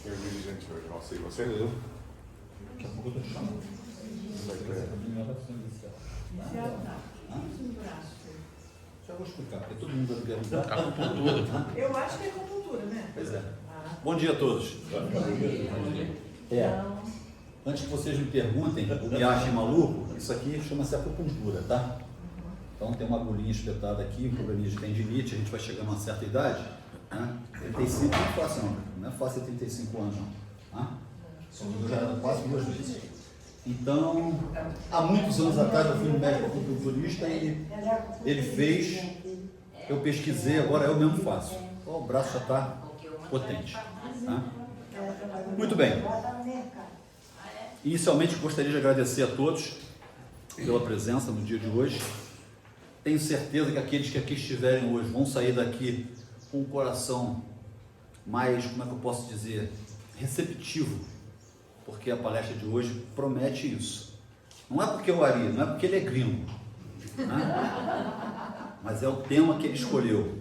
Quem é o dirigente hoje? Não sei, você? Eu. Daqui a pouco eu tô chamando. Já vou explicar, porque todo mundo vai perguntar. Acupuntura. Eu acho que é acupuntura, né? Pois é. Bom dia a todos. Antes que vocês me perguntem ou me achem maluco, isso aqui chama-se acupuntura, tá? Então tem uma agulhinha espetada aqui, um probleminha de tendinite, a gente vai chegando a uma certa idade, né? 35 não é fácil não é fácil ter 35 anos não. Tá? Eu já era quase 2 vezes. Então, há muitos anos atrás eu fui no médico acupunturista e ele fez, eu pesquisei, agora eu mesmo faço. O braço já está potente. Tá? Muito bem. Inicialmente gostaria de agradecer a todos pela presença no dia de hoje. Tenho certeza que aqueles que aqui estiverem hoje vão sair daqui com o coração mais, como é que eu posso dizer, receptivo, porque a palestra de hoje promete isso. Não é porque é o Ari, não é porque ele é gringo, né? Mas é o tema que ele escolheu.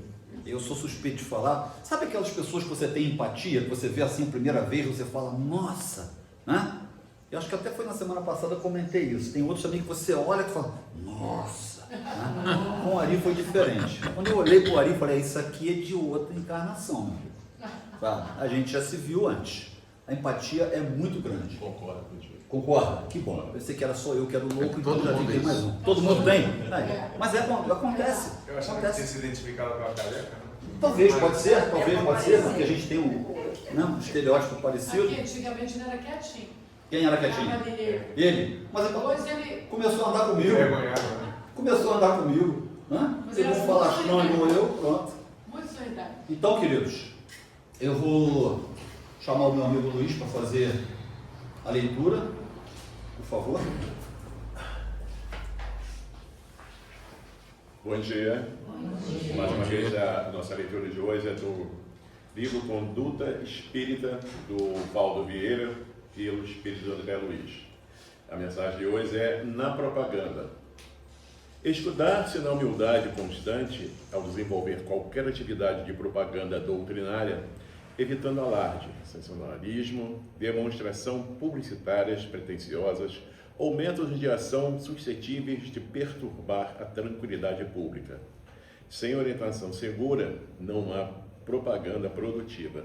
Eu sou suspeito de falar. Sabe aquelas pessoas que você tem empatia, que você vê assim a primeira vez, você fala, nossa, né? Eu acho que até foi na semana passada eu comentei isso. Tem outros também que você olha e fala, nossa, né? Com o Ari foi diferente. Quando eu olhei para o Ari, falei, isso aqui é de outra encarnação, meu amigo. Tá? A gente já se viu antes. A empatia é muito grande. Concordo contigo. Concorda? Que bom. Eu pensei que era só eu que era o louco, então Todo já mundo tem isso. mais um. Todo mundo tem? Mas acontece. Eu achava que tinha se identificado com a careca, né? Talvez, pode ser, porque a gente tem um estereótipo parecido. Aqui, antigamente ele era quietinho. Quem era quietinho? Ele. Mas Depois ele... começou a andar comigo. Envergonhado, né? Começou a andar comigo. Né? Mas Se era não falar muito não igual solidário. eu, pronto. Muito solidário. Então, queridos, eu vou chamar o meu amigo Luiz para fazer a leitura, por favor. Bom dia. Mais uma vez, a nossa leitura de hoje é do livro Conduta Espírita, do Valdo Vieira, pelo Espírito André Luiz. A mensagem de hoje é Na Propaganda. Estudar-se na humildade constante ao desenvolver qualquer atividade de propaganda doutrinária, evitando alarde, sensacionalismo, demonstração publicitárias pretensiosas ou métodos de ação suscetíveis de perturbar a tranquilidade pública. Sem orientação segura, não há propaganda produtiva.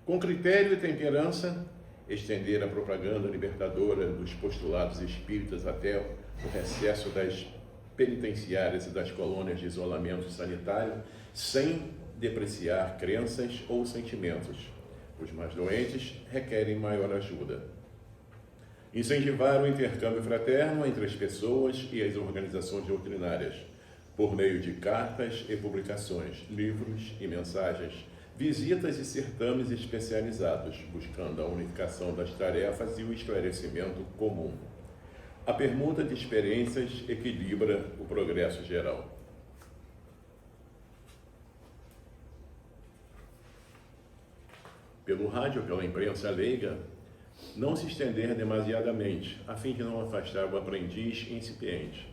Com critério e temperança, estender a propaganda libertadora dos postulados espíritas até o recesso das penitenciárias e das colônias de isolamento sanitário, sem depreciar crenças ou sentimentos. Os mais doentes requerem maior ajuda. Incentivar o intercâmbio fraterno entre as pessoas e as organizações doutrinárias, por meio de cartas e publicações, livros e mensagens, visitas e certames especializados, buscando a unificação das tarefas e o esclarecimento comum. A permuta de experiências equilibra o progresso geral. Pelo rádio, pela imprensa leiga, não se estender demasiadamente, a fim de não afastar o aprendiz incipiente.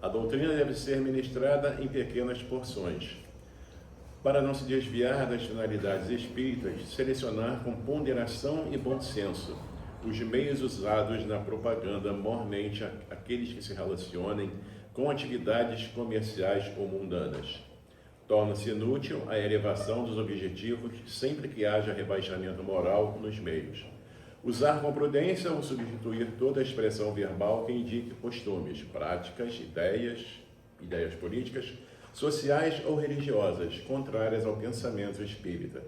A doutrina deve ser ministrada em pequenas porções. Para não se desviar das finalidades espíritas, selecionar com ponderação e bom senso os meios usados na propaganda, mormente aqueles que se relacionem com atividades comerciais ou mundanas. Torna-se inútil a elevação dos objetivos sempre que haja rebaixamento moral nos meios. Usar com prudência ou substituir toda a expressão verbal que indique costumes, práticas, ideias políticas, sociais ou religiosas, contrárias ao pensamento espírita,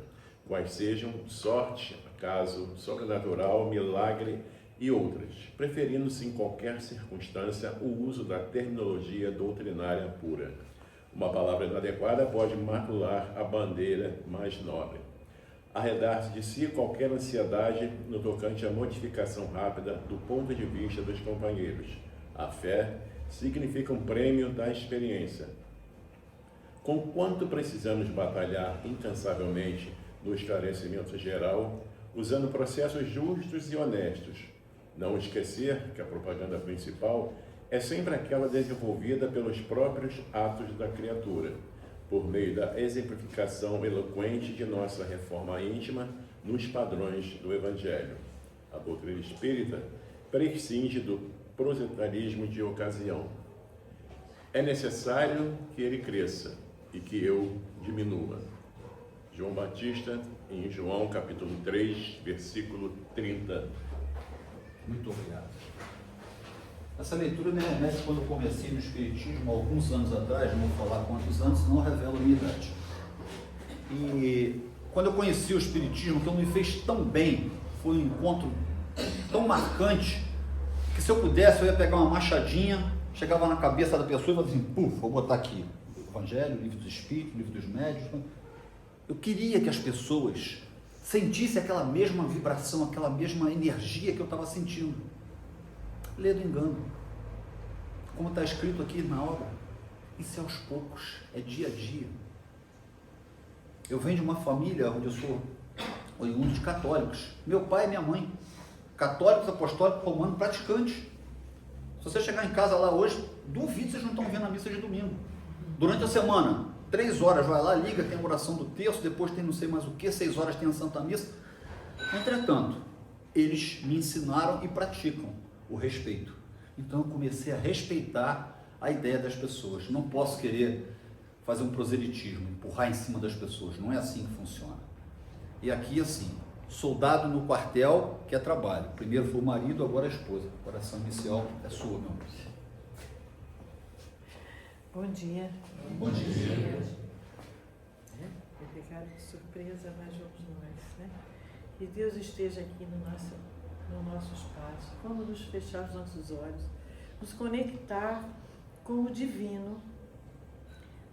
quais sejam sorte, acaso, sobrenatural, milagre e outras, preferindo-se em qualquer circunstância o uso da terminologia doutrinária pura. Uma palavra inadequada pode macular a bandeira mais nobre. Arredar-se de si qualquer ansiedade no tocante à modificação rápida do ponto de vista dos companheiros. A fé significa um prêmio da experiência. Conquanto precisamos batalhar incansavelmente no esclarecimento geral, usando processos justos e honestos. Não esquecer que a propaganda principal é sempre aquela desenvolvida pelos próprios atos da criatura, por meio da exemplificação eloquente de nossa reforma íntima nos padrões do Evangelho. A doutrina espírita prescinde do proselitismo de ocasião. É necessário que ele cresça e que eu diminua. João Batista, em João capítulo 3, versículo 30. Muito obrigado. Essa leitura me remete quando eu comecei no Espiritismo, alguns anos atrás, não vou falar quantos anos, senão revela a minha idade. E quando eu conheci o Espiritismo, que me fez tão bem, foi um encontro tão marcante, que se eu pudesse, eu ia pegar uma machadinha, chegava na cabeça da pessoa e falava assim, puf, vou botar aqui o Evangelho, o Livro dos Espíritos, o Livro dos Médiuns. Eu queria que as pessoas sentissem aquela mesma vibração, aquela mesma energia que eu estava sentindo. Lê do engano. Como está escrito aqui na obra, isso é aos poucos, é dia a dia. Eu venho de uma família onde eu sou oriundo de católicos. Meu pai e minha mãe, católicos, apostólicos, romanos, praticantes. Se você chegar em casa lá hoje, duvido vocês não estão vendo a missa de domingo. Durante a semana, 3 horas, vai lá, liga, tem a oração do terço, depois tem não sei mais o que, 6 horas tem a Santa Missa. Entretanto, eles me ensinaram e praticam o respeito. Então eu comecei a respeitar a ideia das pessoas. Não posso querer fazer um proselitismo, empurrar em cima das pessoas. Não é assim que funciona. E aqui assim, soldado no quartel que é trabalho. Primeiro foi o marido, agora a esposa. A oração inicial é sua, meu amor. Bom dia. Bom dia. Foi pegado de surpresa, mas vamos nós, né? Que Deus esteja aqui no nosso espaço. Vamos nos fechar os nossos olhos, nos conectar com o divino,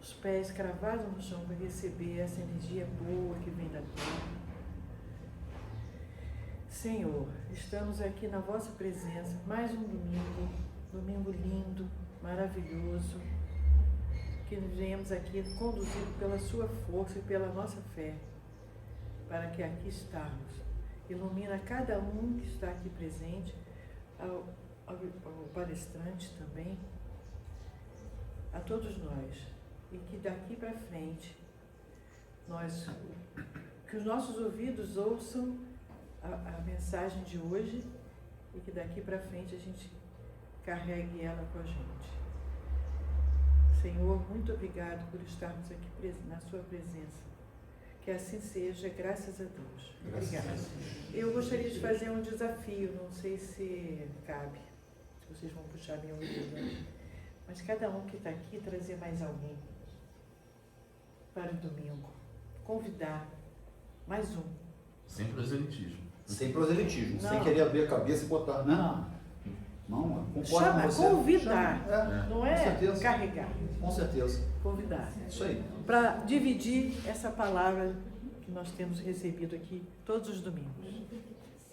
os pés cravados no chão para receber essa energia boa que vem da terra. Senhor, estamos aqui na vossa presença, mais um domingo lindo, maravilhoso, que nos venhamos aqui conduzido pela sua força e pela nossa fé, para que aqui estamos. Ilumina cada um que está aqui presente, ao palestrante também, a todos nós, e que daqui para frente, que os nossos ouvidos ouçam a mensagem de hoje e que daqui para frente a gente carregue ela com a gente. Senhor, muito obrigado por estarmos aqui na sua presença. Que assim seja, graças a Deus. Obrigada. Eu gostaria de fazer um desafio, não sei se cabe, se vocês vão puxar minha orelha, mas cada um que está aqui trazer mais alguém para o domingo. Convidar mais um. Sem proselitismo. Sem proselitismo, Não. sem querer abrir a cabeça e botar. Não, concordo Chama, com você. convidar, Chama, não com é certeza. carregar. Com certeza. Convidar. Isso aí. Para dividir essa palavra que nós temos recebido aqui todos os domingos.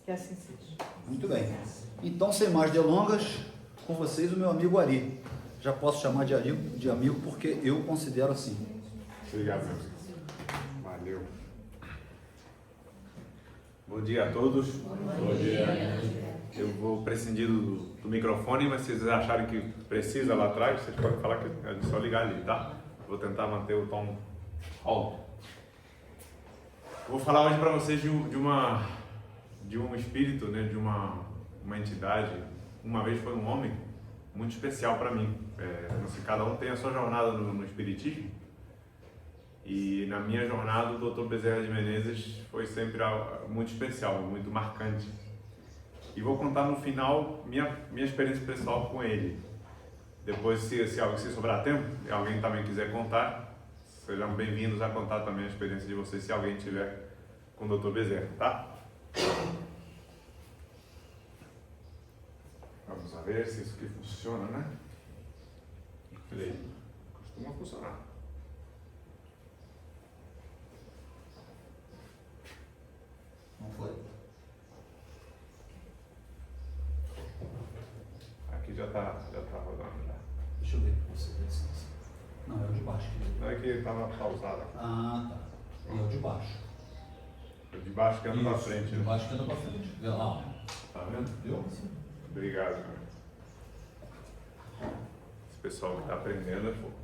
Que assim seja. Muito bem. Então, sem mais delongas, com vocês o meu amigo Ari. Já posso chamar de amigo porque eu considero assim. Obrigado, meu amigo. Valeu. Bom dia a todos. Bom dia. Eu vou prescindir do microfone, mas se vocês acharem que precisa lá atrás, vocês podem falar que é só ligar ali, tá? Vou tentar manter o tom alto. Vou falar hoje para vocês de um espírito, né, de uma entidade. Uma vez foi um homem muito especial para mim. Cada um tem a sua jornada no espiritismo. E na minha jornada, o Dr. Bezerra de Menezes foi sempre muito especial, muito marcante. E vou contar no final minha experiência pessoal com ele. Depois, se sobrar tempo, e alguém também quiser contar, sejam bem-vindos a contar também a experiência de vocês, se alguém tiver com o Dr. Bezerra, tá? Vamos ver se isso aqui funciona, né? Costuma funcionar. Não foi? Aqui já tá rodando já. Deixa eu ver com você. Não, é o de baixo. Não é que estava pausado. Ah, tá. E é o de baixo. O de baixo que anda pra Isso, frente. de baixo que anda pra frente. Vê lá, ó. Tá vendo? Viu? Obrigado, cara. Esse pessoal que tá aprendendo é fogo.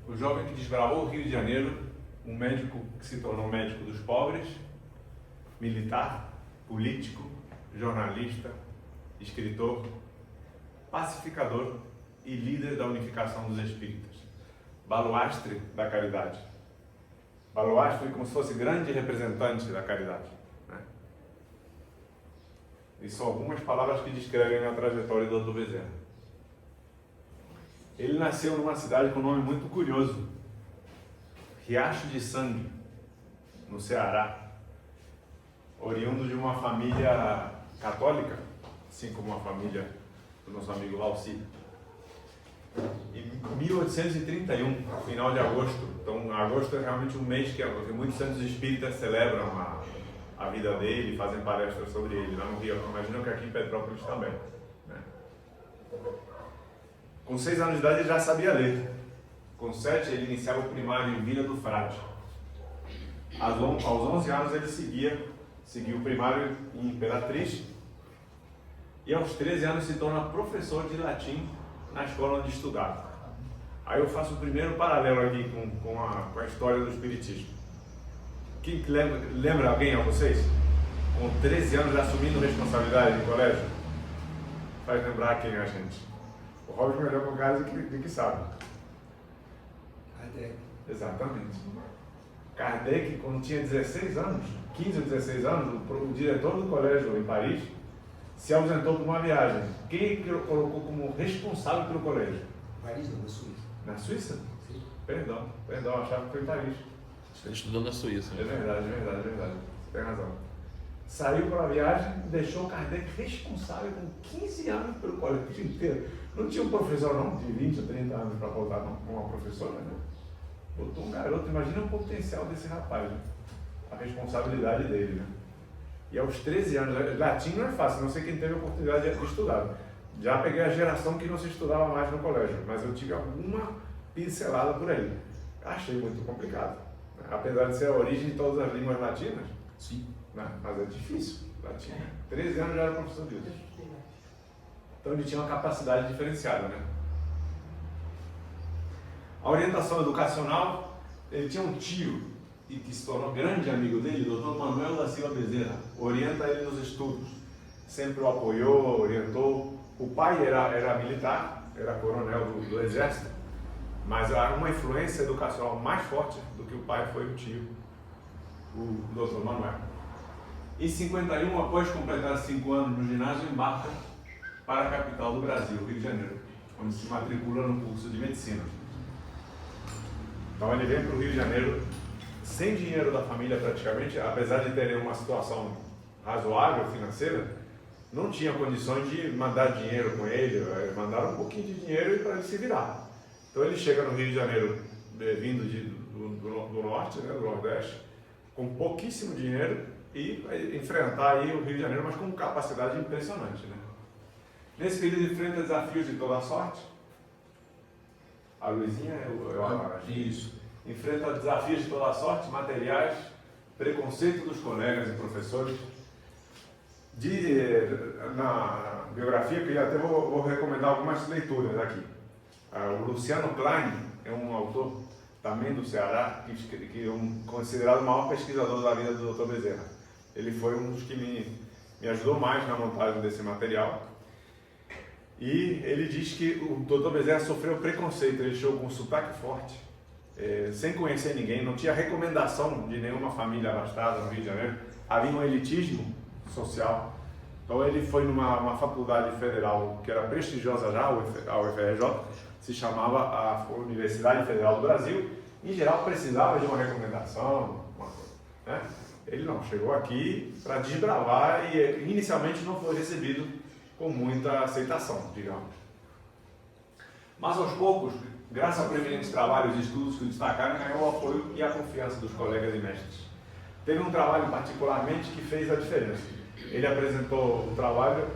O jovem que desbravou o Rio de Janeiro, um médico que se tornou médico dos pobres, militar, político, jornalista, escritor, pacificador e líder da unificação dos espíritas. Baluastre da caridade. Baluastre como se fosse grande representante da caridade, né? E são algumas palavras que descrevem a trajetória do Dr. Bezerra. Ele nasceu numa cidade com um nome muito curioso, Riacho de Sangue, no Ceará, oriundo de uma família católica, assim como a família do nosso amigo Lauci. Em 1831, no final de agosto, então agosto é realmente um mês que muitos santos espíritas celebram a vida dele, fazem palestras sobre ele, lá no Rio, imagino que aqui em Petrópolis também, né? Com 6 anos de idade ele já sabia ler. Com 7 ele iniciava o primário em Vila do Frade. Aos 11 anos ele seguiu o primário em Imperatriz. E aos 13 anos se torna professor de latim na escola onde estudava. Aí eu faço o primeiro paralelo aqui com a história do Espiritismo. Quem lembra alguém a vocês? Com 13 anos assumindo responsabilidade em colégio? Faz lembrar quem é a gente. O Robson melhor com o caso que sabe. Kardec. Exatamente. Kardec, quando tinha 16 anos, 15 ou 16 anos, o diretor do colégio em Paris se ausentou por uma viagem. Quem colocou como responsável pelo colégio? Paris não, na Suíça. Na Suíça? Sim. Perdão, achava que foi em Paris. Ele estudou na Suíça. É verdade. Você tem razão. Saiu para a viagem e deixou Kardec responsável com 15 anos pelo colégio inteiro. Não tinha um professor não, de 20 ou 30 anos para botar uma professora, né? Botou um garoto, imagina o potencial desse rapaz, né? A responsabilidade dele, né? E aos 13 anos, latim não é fácil, não sei quem teve a oportunidade de estudar. Já peguei a geração que não se estudava mais no colégio, mas eu tive alguma pincelada por aí. Achei muito complicado, né? Apesar de ser a origem de todas as línguas latinas, Sim. né? Mas é difícil, latim. 13 anos já era professor disso. Então ele tinha uma capacidade diferenciada, né? A orientação educacional, ele tinha um tio e que se tornou grande amigo dele, o Dr. Manuel da Silva Bezerra, orienta ele nos estudos, sempre o apoiou, orientou. O pai era militar, era coronel do exército, mas uma influência educacional mais forte do que o pai foi o tio, o Dr. Manuel. Em 51, após completar 5 anos no ginásio, embarca para a capital do Brasil, Rio de Janeiro, onde se matricula no curso de medicina. Então ele vem para o Rio de Janeiro sem dinheiro da família praticamente, apesar de terem uma situação razoável financeira, não tinha condições de mandar dinheiro com ele, mandaram um pouquinho de dinheiro para ele se virar. Então ele chega no Rio de Janeiro, vindo do norte, né, do nordeste, com pouquíssimo dinheiro e enfrentar aí o Rio de Janeiro, mas com capacidade impressionante, né? Nesse período enfrenta desafios de toda a sorte. A Luizinha Isso. enfrenta desafios de toda a sorte, materiais, preconceito dos colegas e professores. Na biografia, que até vou recomendar algumas leituras aqui. O Luciano Klein é um autor também do Ceará, que é considerado o maior pesquisador da vida do Dr. Bezerra. Ele foi um dos que me ajudou mais na montagem desse material. E ele diz que o Dr. Bezerra sofreu preconceito, ele chegou com um sotaque forte, sem conhecer ninguém, não tinha recomendação de nenhuma família abastada no Rio de Janeiro, havia um elitismo social. Então ele foi numa faculdade federal que era prestigiosa já, a UFRJ, se chamava a Universidade Federal do Brasil, em geral precisava de uma recomendação, uma coisa, né? Ele não, chegou aqui para desbravar e inicialmente não foi recebido com muita aceitação, digamos. Mas aos poucos, graças a preeminentes trabalhos e estudos que o destacaram, ganhou o apoio e a confiança dos colegas e mestres. Teve um trabalho particularmente que fez a diferença. Ele entregou um trabalho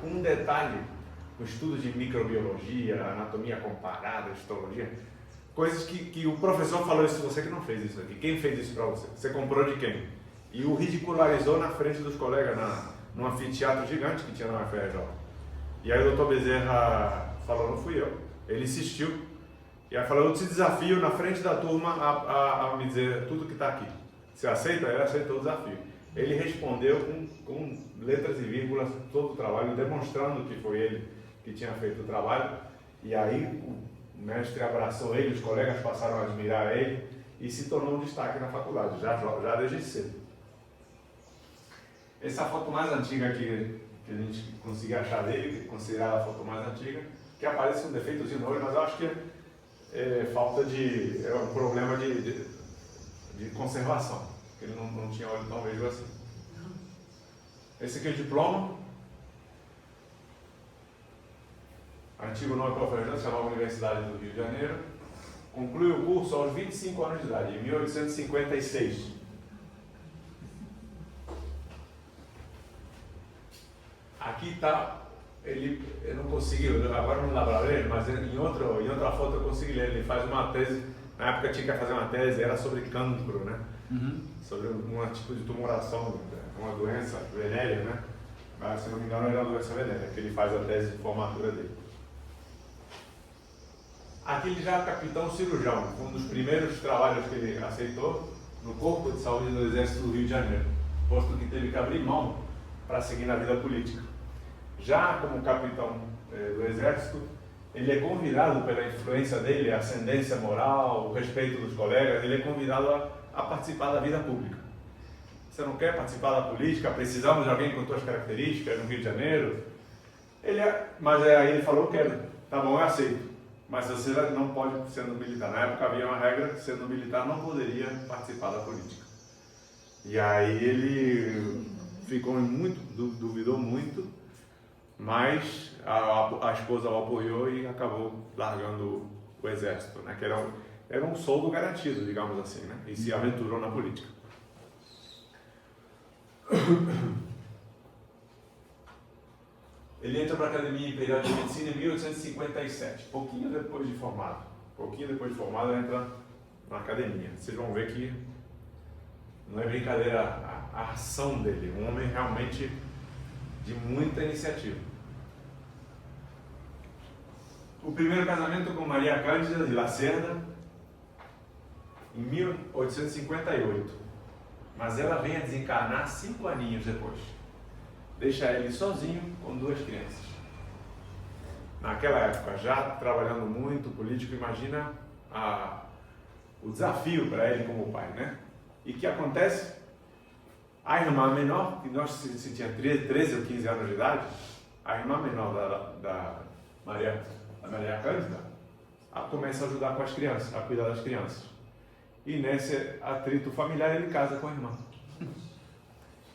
com um detalhe, um estudo de microbiologia, anatomia comparada, histologia, coisas que o professor falou isso, você que não fez isso aqui, quem fez isso para você? Você comprou de quem? E o ridicularizou na frente dos colegas, num anfiteatro gigante que tinha na UFRJ. E aí o Dr. Bezerra falou, não fui eu. Ele insistiu E aí falou, eu te desafio na frente da turma a me dizer tudo que está aqui. Você aceita? Ele aceitou o desafio. Ele respondeu com letras e vírgulas todo o trabalho, demonstrando que foi ele que tinha feito o trabalho. E aí o mestre abraçou ele, os colegas passaram a admirar ele e se tornou um destaque na faculdade, já desde cedo. Essa é a foto mais antiga que a gente conseguiu achar dele, que considerada a foto mais antiga, que aparece um defeitozinho no olho, mas eu acho que é um problema de conservação. Ele não tinha olho tão vejo assim. Esse aqui é o diploma. Antigo nome professor, se chamava Universidade do Rio de Janeiro. Conclui o curso aos 25 anos de idade, em 1856. Aqui está, eu não consegui, agora não dá para ler, mas em outra foto eu consegui ler. Ele faz uma tese, na época tinha que fazer uma tese, era sobre cancro, né? Sobre um tipo de tumoração, uma doença venérea, né? Mas, se não me engano, era uma doença venérea, que ele faz a tese de formatura dele. Aqui ele já é capitão cirurgião, um dos primeiros trabalhos que ele aceitou no Corpo de Saúde do Exército do Rio de Janeiro, posto que teve que abrir mão para seguir na vida política. Já como capitão do Exército, ele é convidado pela influência dele, a ascendência moral, o respeito dos colegas, ele é convidado a participar da vida pública. Você não quer participar da política? Precisamos de alguém com suas características no Rio de Janeiro? Mas aí ele falou, quero. Tá bom, eu aceito. Mas você não pode, sendo militar. Na época havia uma regra que, sendo militar, não poderia participar da política. E aí ele duvidou muito, mas a esposa o apoiou e acabou largando o exército, né? Que era um soldo garantido, digamos assim, né? E se aventurou na política. Ele entra para a Academia Imperial de Medicina em 1857, pouquinho depois de formado. Ele entra na academia. Vocês vão ver que não é brincadeira a ação dele, um homem realmente de muita iniciativa. O primeiro casamento com Maria Cândida de Lacerda, em 1858, mas ela vem a desencarnar 5 aninhos depois. Deixa ele sozinho com 2 crianças. Naquela época, já trabalhando muito, político, imagina o desafio para ele como pai, né? E o que acontece? A irmã menor, que nós se tinha 13 ou 15 anos de idade, a irmã menor da Maria Cândida, começa a ajudar com as crianças, a cuidar das crianças. E nesse atrito familiar ele casa com a irmã.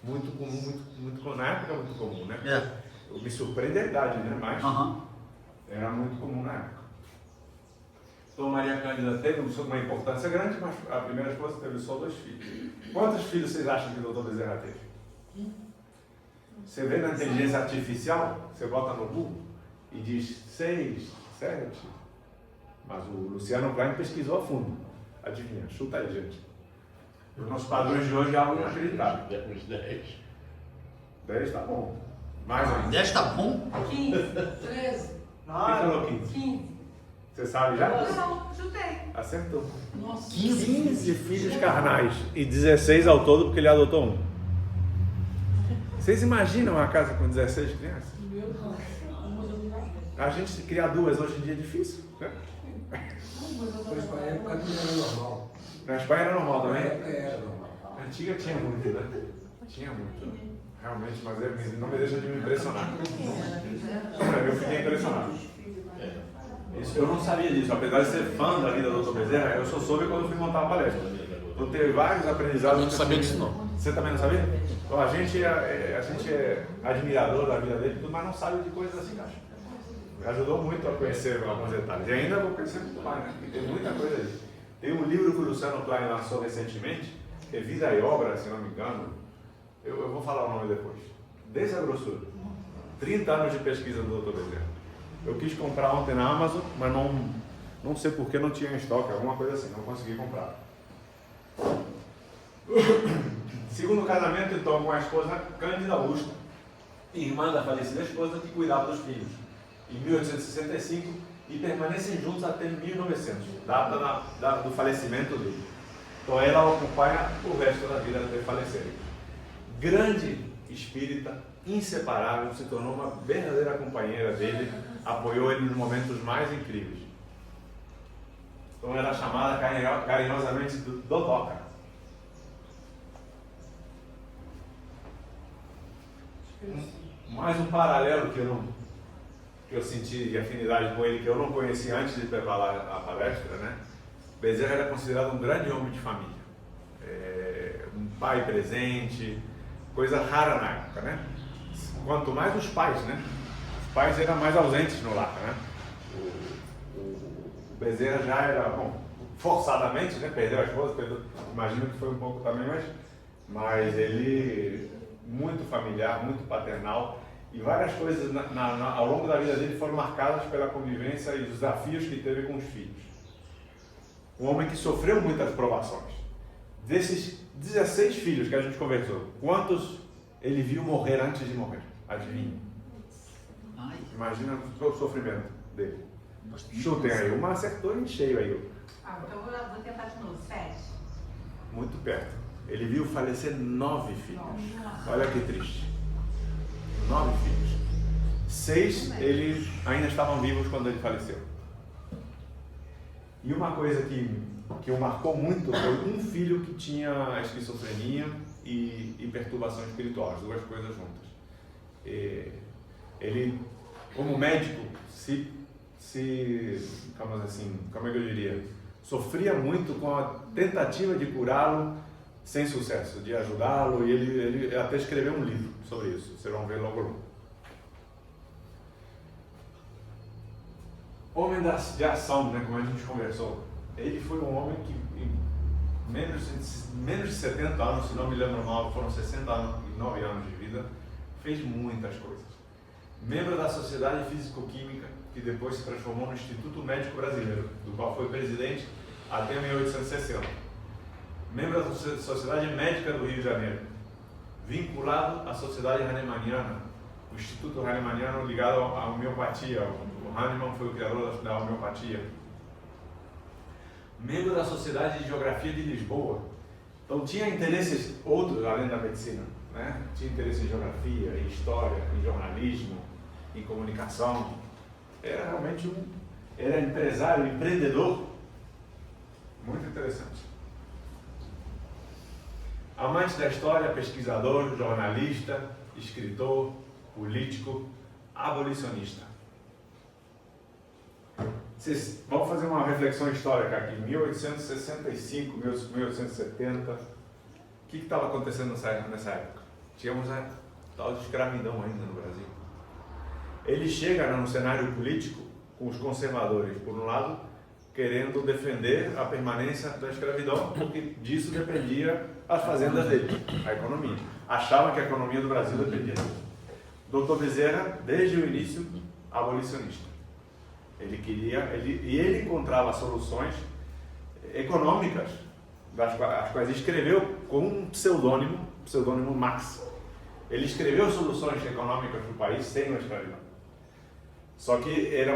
Muito comum, na época muito comum, né? Me surpreende a idade, né? Mas era muito comum na época. Então Maria Cândida teve uma importância grande, mas a primeira esposa teve só 2 filhos. Quantos filhos vocês acham que o doutor Bezerra teve? Você vê na inteligência artificial, você bota no Google e diz 6, 7. Mas o Luciano Klein pesquisou a fundo. Adivinha? Chuta aí, gente. Os nossos padrões de hoje é algo inacreditável. Uns 10. 10 tá bom. Mais ainda. 10 tá bom? 15, 13, Quem falou 15? 15. Você sabe já? Não, chutei. Acertou. Nossa. 15 filhos carnais e 16 ao todo porque ele adotou um. Vocês imaginam uma casa com 16 crianças? Meu Deus. A gente criar 2 hoje em dia é difícil, né? Pois para a época não era normal. Na Espanha era normal Na também? época era normal. A antiga tinha muito, né? Tinha muito. Realmente, mas não me deixa de me impressionar. Eu fiquei impressionado. Isso, eu não sabia disso, apesar de ser fã da vida do Dr. Bezerra, eu só soube quando fui montar a palestra. Eu teve vários aprendizados. Eu não sabia disso não. Você também não sabia? Então, a gente é admirador da vida dele, mas não sabe de coisas assim, acho. Me ajudou muito a conhecer alguns detalhes. E ainda vou conhecer muito mais, né? Porque tem muita coisa aí. Tem um livro que o Luciano Klein lançou recentemente, que é Vida e Obra, se não me engano. Eu vou falar o nome depois. Dessa grossura. 30 anos de pesquisa do Dr. Bezerra. Eu quis comprar ontem na Amazon, mas não sei porque não tinha em estoque, alguma coisa assim, não consegui comprar. Segundo casamento, então, com a esposa Cândida Augusta, irmã da falecida esposa, que cuidava dos filhos. Em 1865, e permanecem juntos até 1900, data do falecimento dele. Então ela o acompanha o resto da vida até falecer. Grande espírita, inseparável, se tornou uma verdadeira companheira dele, apoiou ele nos momentos mais incríveis. Então era chamada carinhosamente de Dodoca. Mais um paralelo que eu senti de afinidade com ele, que eu não conhecia antes de preparar a palestra, né? Bezerra era considerado um grande homem de família, um pai presente, coisa rara na época, né? Quanto mais os pais, né? Os pais eram mais ausentes no lar, né? O Bezerra já era, bom, forçadamente, né? Perdeu a esposa, imagino que foi um pouco também, mas ele muito familiar, muito paternal, e várias coisas ao longo da vida dele foram marcadas pela convivência e os desafios que teve com os filhos. Um homem que sofreu muitas provações. Desses 16 filhos que a gente conversou, quantos ele viu morrer antes de morrer? Adivinha? Imagina o sofrimento dele. Chutem aí, uma acertou em cheio aí. Então vou tentar de novo. 7. Muito perto. Ele viu falecer 9 filhos. Olha que triste. 9 filhos. 6 eles ainda estavam vivos quando ele faleceu. E uma coisa que o marcou muito foi um filho que tinha esquizofrenia e perturbação espiritual, as duas coisas juntas. Ele, como médico, como é que eu diria? Sofria muito com a tentativa de curá-lo sem sucesso, de ajudá-lo, e ele até escreveu um livro sobre isso, vocês vão ver logo logo. Homem de ação, né, como a gente conversou, ele foi um homem que em menos de 70 anos, se não me lembro mal, foram 69 anos de vida, fez muitas coisas. Membro da Sociedade Físico-Química, que depois se transformou no Instituto Médico Brasileiro, do qual foi presidente até 1860. Membro da Sociedade Médica do Rio de Janeiro, vinculado à Sociedade Hahnemanniana, o Instituto Hahnemanniano ligado à homeopatia. O Hahnemann foi o criador da homeopatia. Membro da Sociedade de Geografia de Lisboa. Então tinha interesses outros além da medicina, né? Tinha interesse em geografia, em história, em jornalismo, em comunicação. Era realmente era empresário, empreendedor. Muito interessante. Amante da história, pesquisador, jornalista, escritor, político, abolicionista. Vamos fazer uma reflexão histórica aqui. 1865, 1870. O que estava acontecendo nessa época? Tínhamos a tal de escravidão ainda no Brasil. Ele chega no cenário político com os conservadores, por um lado, querendo defender a permanência da escravidão, porque disso dependia as fazendas dele, a economia. Achavam que a economia do Brasil dependia disso. Dr. Bezerra, desde o início, abolicionista. Ele encontrava soluções econômicas, as quais escreveu com um pseudônimo Max. Ele escreveu soluções econômicas para o país sem a escravidão. Só que era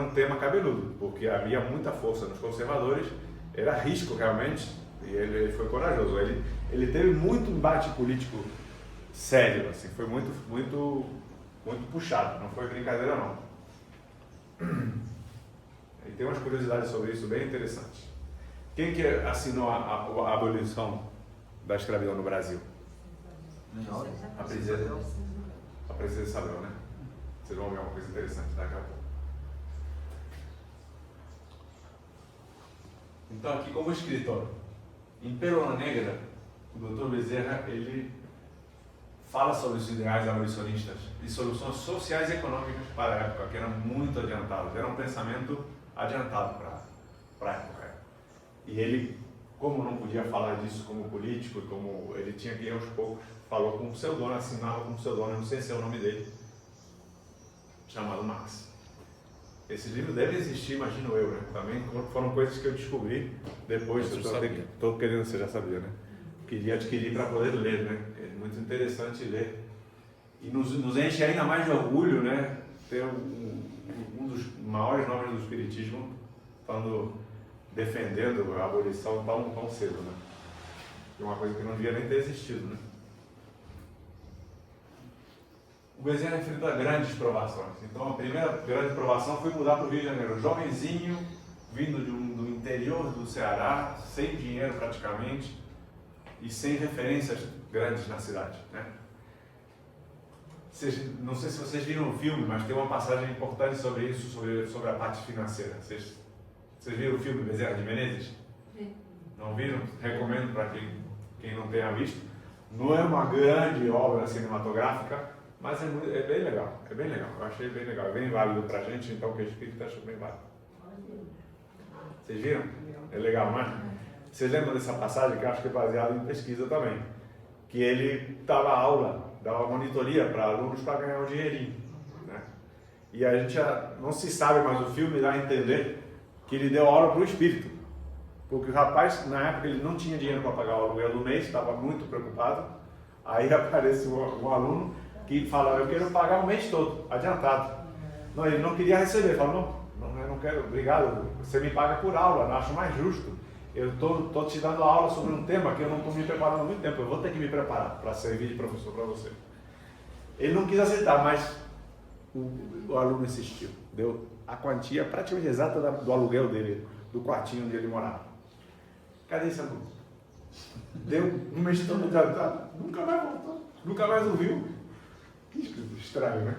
um tema cabeludo, porque havia muita força nos conservadores, era risco realmente, e ele foi corajoso. Ele teve muito embate político sério, assim, foi muito puxado, não foi brincadeira não. E tem umas curiosidades sobre isso bem interessantes. Quem que assinou a abolição da escravidão no Brasil? A princesa Isabel, né? Vocês vão ver uma coisa interessante daqui a pouco. Então aqui como escritor, em Pérola Negra, o Dr. Bezerra, ele fala sobre os ideais abolicionistas e soluções sociais e econômicas para a época, que eram muito adiantados, era um pensamento adiantado para a época. E ele, como não podia falar disso como político, como ele tinha que ir aos poucos, falou com um pseudônimo, assinava com um pseudônimo sem ser o nome dele, chamado Max. Esse livro deve existir, imagino eu, né? Também foram coisas que eu descobri depois. Estou querendo, você já sabia, né? Queria adquirir para poder ler, né? É muito interessante ler. E nos enche ainda mais de orgulho, né? ter um dos maiores nomes do espiritismo defendendo a abolição tão cedo, né? É uma coisa que não devia nem ter existido, né? O Bezerra enfrenta grandes provações. Então, a primeira grande provação foi mudar para o Rio de Janeiro. Jovenzinho, vindo do interior do Ceará, sem dinheiro praticamente e sem referências grandes na cidade, né? Não sei se vocês viram o filme, mas tem uma passagem importante sobre isso, sobre a parte financeira. Vocês viram o filme Bezerra de Menezes? Sim. Não viram? Recomendo para quem não tenha visto. Não é uma grande obra cinematográfica, mas é bem legal. É bem legal. Eu achei bem legal. É bem válido para a gente, então, que o espírito achou bem válido. Vocês viram? É legal, não é? Vocês lembram dessa passagem que eu acho que é baseada em pesquisa também? Que ele dava aula, dava monitoria para alunos para ganhar um dinheirinho, né? E a gente não se sabe, mas o filme dá a entender que ele deu aula para o espírito. Porque o rapaz, na época, ele não tinha dinheiro para pagar o aluguel do mês, estava muito preocupado. Aí aparece um aluno que fala, eu quero pagar o mês todo, adiantado. Não, ele não queria receber, falou, não, eu não quero, obrigado, você me paga por aula, não acho mais justo. Eu estou te dando aula sobre um tema que eu não estou me preparando há muito tempo, eu vou ter que me preparar para servir de professor para você. Ele não quis aceitar, mas o aluno insistiu. Deu a quantia praticamente exata do aluguel dele, do quartinho onde ele morava. Cadê esse aluno? Deu um mês todo adiantado, nunca mais voltou, nunca mais ouviu. Que estranho, né?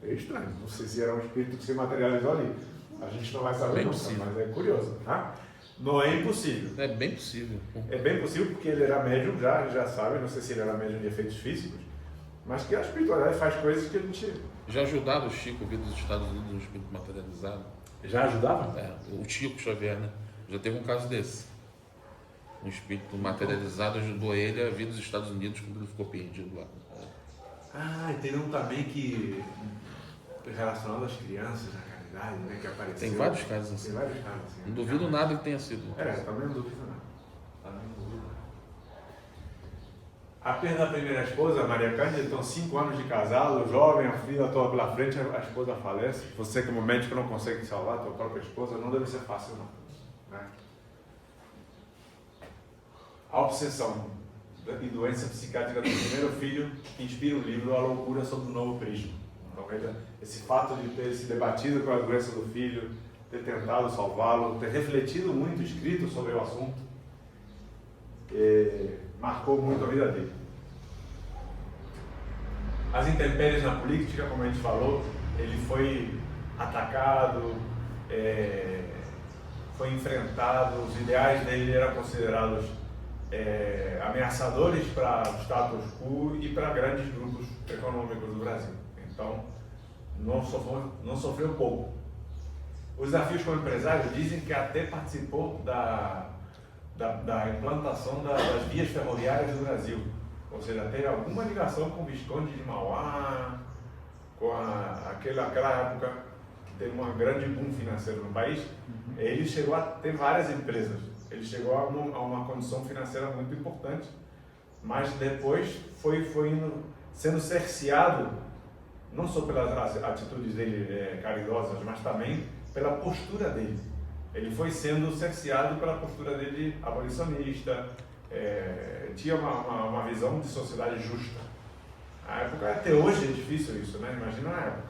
É estranho. Não sei se era um espírito que se materializou ali. A gente não vai saber, não, mas é curioso. Tá? Não é impossível. É bem possível. É bem possível porque ele era médium já sabe, não sei se ele era médium de efeitos físicos, mas que a espiritualidade faz coisas que a gente... Já ajudava o Chico a vir dos Estados Unidos no espírito materializado? Já ajudava? É, o Chico Xavier, né? Já teve um caso desse. Um espírito materializado ajudou ele a vir dos Estados Unidos quando ele ficou perdido lá. Ah, e teve um também que... relacionado às crianças, à caridade, né? Que apareceu. Tem vários casos assim. Tem vários casos assim. Não duvido nada que tenha sido. Também não duvido nada. Também não duvido nada. A perda da primeira esposa, Maria Cândida, então 5 anos de casado, jovem, a filha toda pela frente, a esposa falece. Você como médico não consegue salvar a tua própria esposa, não deve ser fácil não. Né? A obsessão e doença psiquiátrica do primeiro filho inspira o livro A Loucura sob um Novo Prisma. Então, esse fato de ter se debatido com a doença do filho, ter tentado salvá-lo, ter refletido muito, escrito sobre o assunto, marcou muito a vida dele. As intempéries na política, como a gente falou, ele foi atacado, foi enfrentado, os ideais dele eram considerados ameaçadores para o status quo e para grandes grupos econômicos do Brasil. Então, não sofreu pouco. Os desafios como empresário dizem que até participou da implantação das vias ferroviárias do Brasil. Ou seja, teve alguma ligação com o Visconde de Mauá, com aquela época que teve um grande boom financeiro no país. Ele chegou a ter várias empresas. Ele chegou a uma condição financeira muito importante, mas depois foi sendo cerceado, não só pelas atitudes dele caridosas, mas também pela postura dele. Ele foi sendo cerceado pela postura dele abolicionista, tinha uma visão de sociedade justa. A época, até hoje é difícil isso, né? Imagina a época.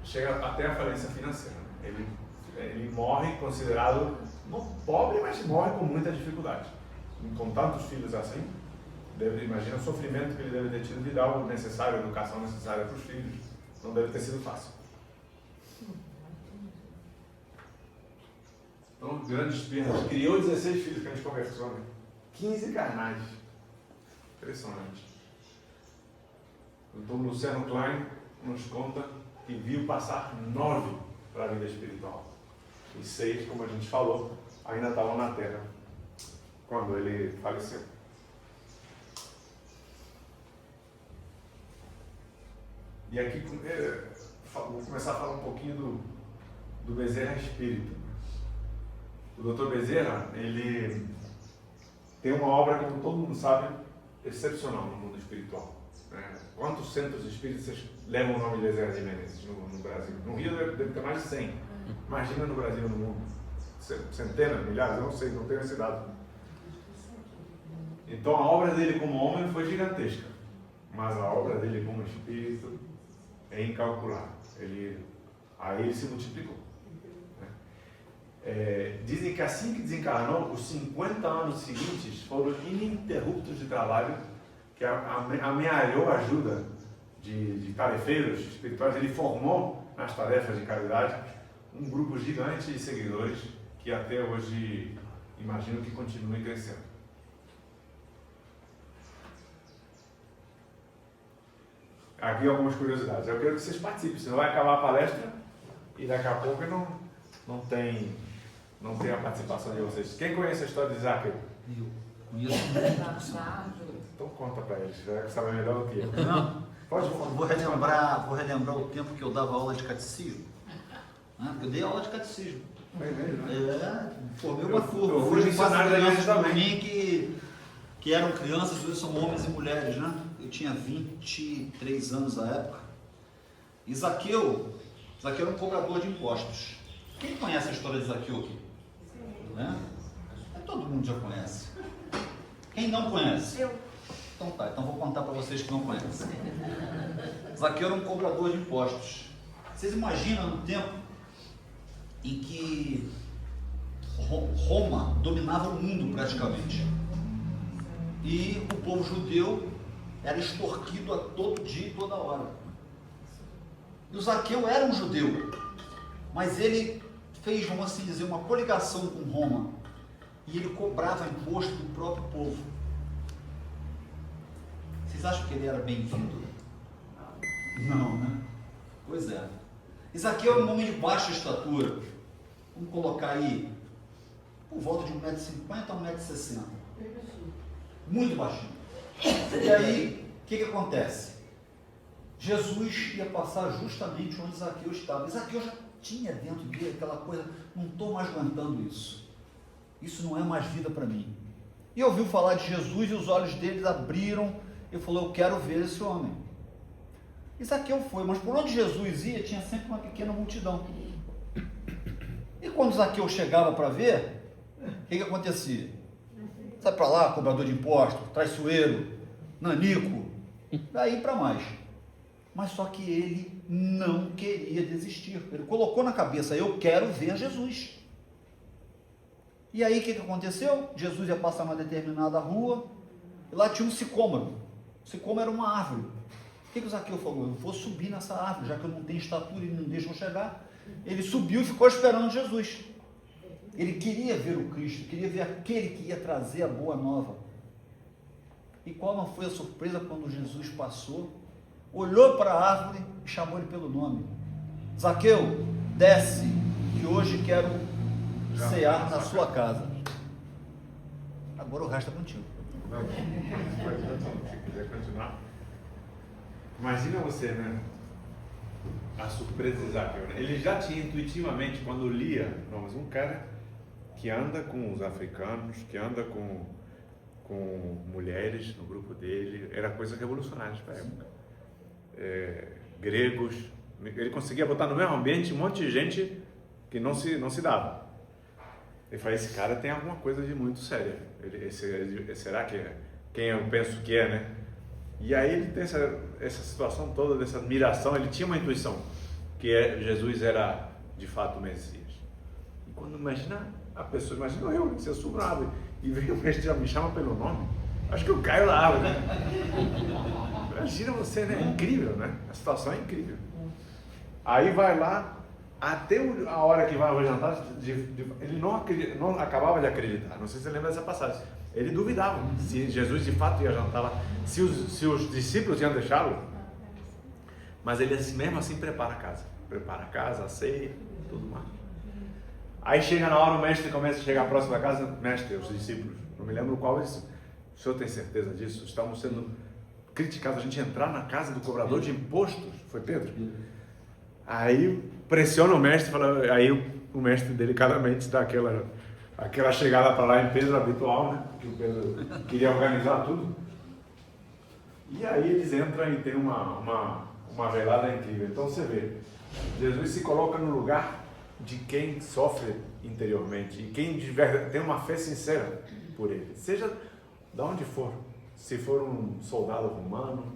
Chega até a falência financeira. Ele morre considerado não pobre, mas morre com muita dificuldade. Com tantos filhos assim, imagina o sofrimento que ele deve ter tido de dar o necessário, a educação necessária para os filhos. Não deve ter sido fácil. Então, grandes perdas. Criou 16 filhos, que a gente conversou, né? 15 carnais. Impressionante. O Dr. Luciano Klein nos conta que viu passar 9 para a vida espiritual. E 6, como a gente falou, ainda estavam na Terra quando ele faleceu. E aqui vou começar a falar um pouquinho do Bezerra Espírita. O Dr. Bezerra, ele tem uma obra, como todo mundo sabe, excepcional no mundo espiritual. Quantos centros espíritas levam o nome de Bezerra de Menezes no Brasil? No Rio deve ter mais de 100. Imagina no Brasil e no mundo. Centenas, milhares, eu não sei, não tenho esse dado. Então a obra dele como homem foi gigantesca, mas a obra dele como espírito é incalculável. Aí ele se multiplicou. Dizem que assim que desencarnou, os 50 anos seguintes foram ininterruptos de trabalho, que amealhou a ajuda de tarefeiros espirituais. Ele formou nas tarefas de caridade um grupo gigante de seguidores que até hoje imagino que continue crescendo. Aqui algumas curiosidades. Eu quero que vocês participem, senão vai acabar a palestra e daqui a pouco não tem a participação de vocês. Quem conhece a história de Zaqueu? Eu conheço muito. Então conta para eles, já que sabe melhor do que eu. Não, Pode vou relembrar o tempo que eu dava aula de catecismo. Eu dei aula de catecismo. Formei uma turma. Eu fui missionário da igreja também. Que eram crianças, hoje são homens e mulheres, né? Eu tinha 23 anos na época. E Zaqueu era um cobrador de impostos. Quem conhece a história de Zaqueu aqui? Né? Todo mundo já conhece. Quem não conhece? Eu. Então tá, então vou contar para vocês que não conhecem. Zaqueu era um cobrador de impostos. Vocês imaginam no tempo em que Roma dominava o mundo praticamente. E o povo judeu era extorquido a todo dia e toda hora. E o Zaqueu era um judeu, mas ele fez, vamos assim dizer, uma coligação com Roma. E ele cobrava imposto do próprio povo. Vocês acham que ele era bem-vindo? Não, né? Pois é. E Zaqueu era um homem de baixa estatura. Vamos colocar aí, por volta de 1,50m a 1,60m. Muito baixinho. E aí, o que acontece? Jesus ia passar justamente onde Zaqueu estava. E Zaqueu já tinha dentro dele aquela coisa, não estou mais aguentando isso. Isso não é mais vida para mim. E ouviu falar de Jesus e os olhos dele abriram e falou, eu quero ver esse homem. E Zaqueu foi, mas por onde Jesus ia, tinha sempre uma pequena multidão. E quando Zaqueu chegava para ver, o que acontecia? Sai para lá, cobrador de impostos, traiçoeiro, nanico, daí para mais. Mas só que ele não queria desistir. Ele colocou na cabeça, eu quero ver Jesus. E aí o que aconteceu? Jesus ia passar uma determinada rua, e lá tinha um sicômoro. O sicômoro era uma árvore. O que o Zaqueu falou? Eu vou subir nessa árvore, já que eu não tenho estatura e não deixam chegar. Ele subiu e ficou esperando Jesus. Ele queria ver o Cristo, queria ver aquele que ia trazer a boa nova. E qual não foi a surpresa quando Jesus passou, olhou para a árvore e chamou ele pelo nome. Zaqueu, desce, que hoje quero cear na sua casa. Agora o resto é contigo. Se quiser continuar. Imagina você, né? A surpresa de Zaqueu. Ele já tinha intuitivamente, quando lia, mas um cara que anda com os africanos, que anda com mulheres no grupo dele, era coisa revolucionária para a época. Gregos, ele conseguia botar no mesmo ambiente um monte de gente que não se dava. Ele falou, esse cara tem alguma coisa de muito séria. Será que é quem eu penso que é, né? E aí ele tem essa situação toda, dessa admiração. Ele tinha uma intuição que Jesus era de fato o Messias. E quando imagina eu, se eu subo na árvore e vem o mestre já me chama pelo nome, acho que eu caio na árvore, né? Imagina você, né? É incrível, né? A situação é incrível. Aí vai lá, até a hora que vai ao jantar, ele não acabava de acreditar. Não sei se você lembra dessa passagem. Ele duvidava se Jesus de fato ia jantar lá, se os discípulos iam deixá-lo. Mas ele mesmo assim prepara a casa, a ceia, tudo mais. Aí chega na hora, o mestre começa a chegar próximo da casa. Mestre, os discípulos, não me lembro qual disse, o senhor tem certeza disso? Estamos sendo criticados a gente entrar na casa do cobrador de impostos. Foi Pedro? Aí pressiona o mestre, aí o mestre delicadamente dá aquela chegada para lá em Pedro habitual, né? Que o Pedro queria organizar tudo. E aí eles entram e tem uma velada incrível. Então você vê, Jesus se coloca no lugar de quem sofre interiormente e quem tem uma fé sincera por ele, seja de onde for, se for um soldado romano,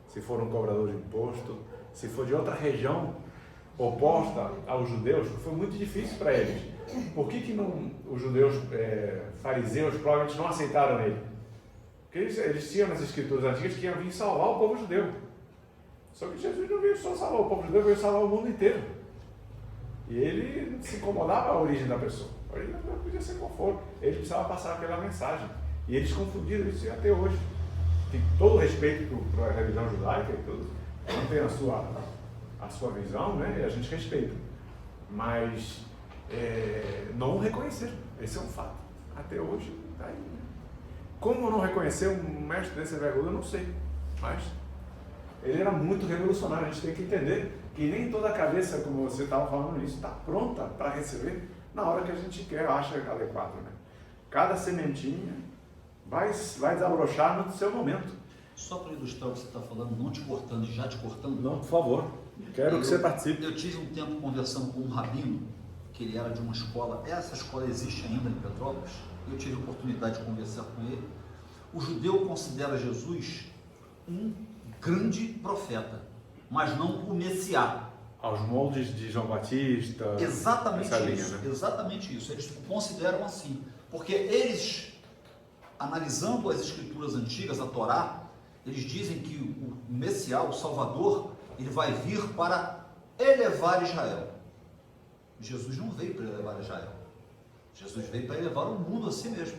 se for um cobrador de imposto, se for de outra região oposta aos judeus, foi muito difícil para eles. Por que os judeus fariseus provavelmente não aceitaram ele? Porque eles tinham nas escrituras antigas que iam vir salvar o povo judeu. Só que Jesus não veio só salvar o povo judeu, veio salvar o mundo inteiro. E ele se incomodava a origem da pessoa. A origem da pessoa podia ser qual for. Ele precisava passar aquela mensagem. E eles confundiram isso até hoje. Tem todo respeito para a religião judaica e tudo. Não tem a sua visão, né? E a gente respeita. Mas não reconheceram. Esse é um fato. Até hoje está aí. Né? Como não reconhecer um mestre desse envergadura, eu não sei. Mas ele era muito revolucionário. A gente tem que entender que nem toda a cabeça, como você estava falando isso, está pronta para receber na hora que a gente quer, acha adequado. Né? Cada sementinha vai desabrochar no seu momento. Só para ilustrar o que você está falando, não te cortando e já te cortando. Não, por favor. Quero que você participe. Eu tive um tempo conversando com um rabino, que ele era de uma escola, essa escola existe ainda em Petrópolis, eu tive a oportunidade de conversar com ele. O judeu considera Jesus um grande profeta, mas não o Messiá. Aos moldes de João Batista. Exatamente essa linha, isso, né? exatamente isso. Eles consideram assim, porque eles, analisando as escrituras antigas, a Torá, eles dizem que o Messiá, o Salvador, ele vai vir para elevar Israel. Jesus não veio para elevar Israel. Jesus veio para elevar o mundo a si mesmo.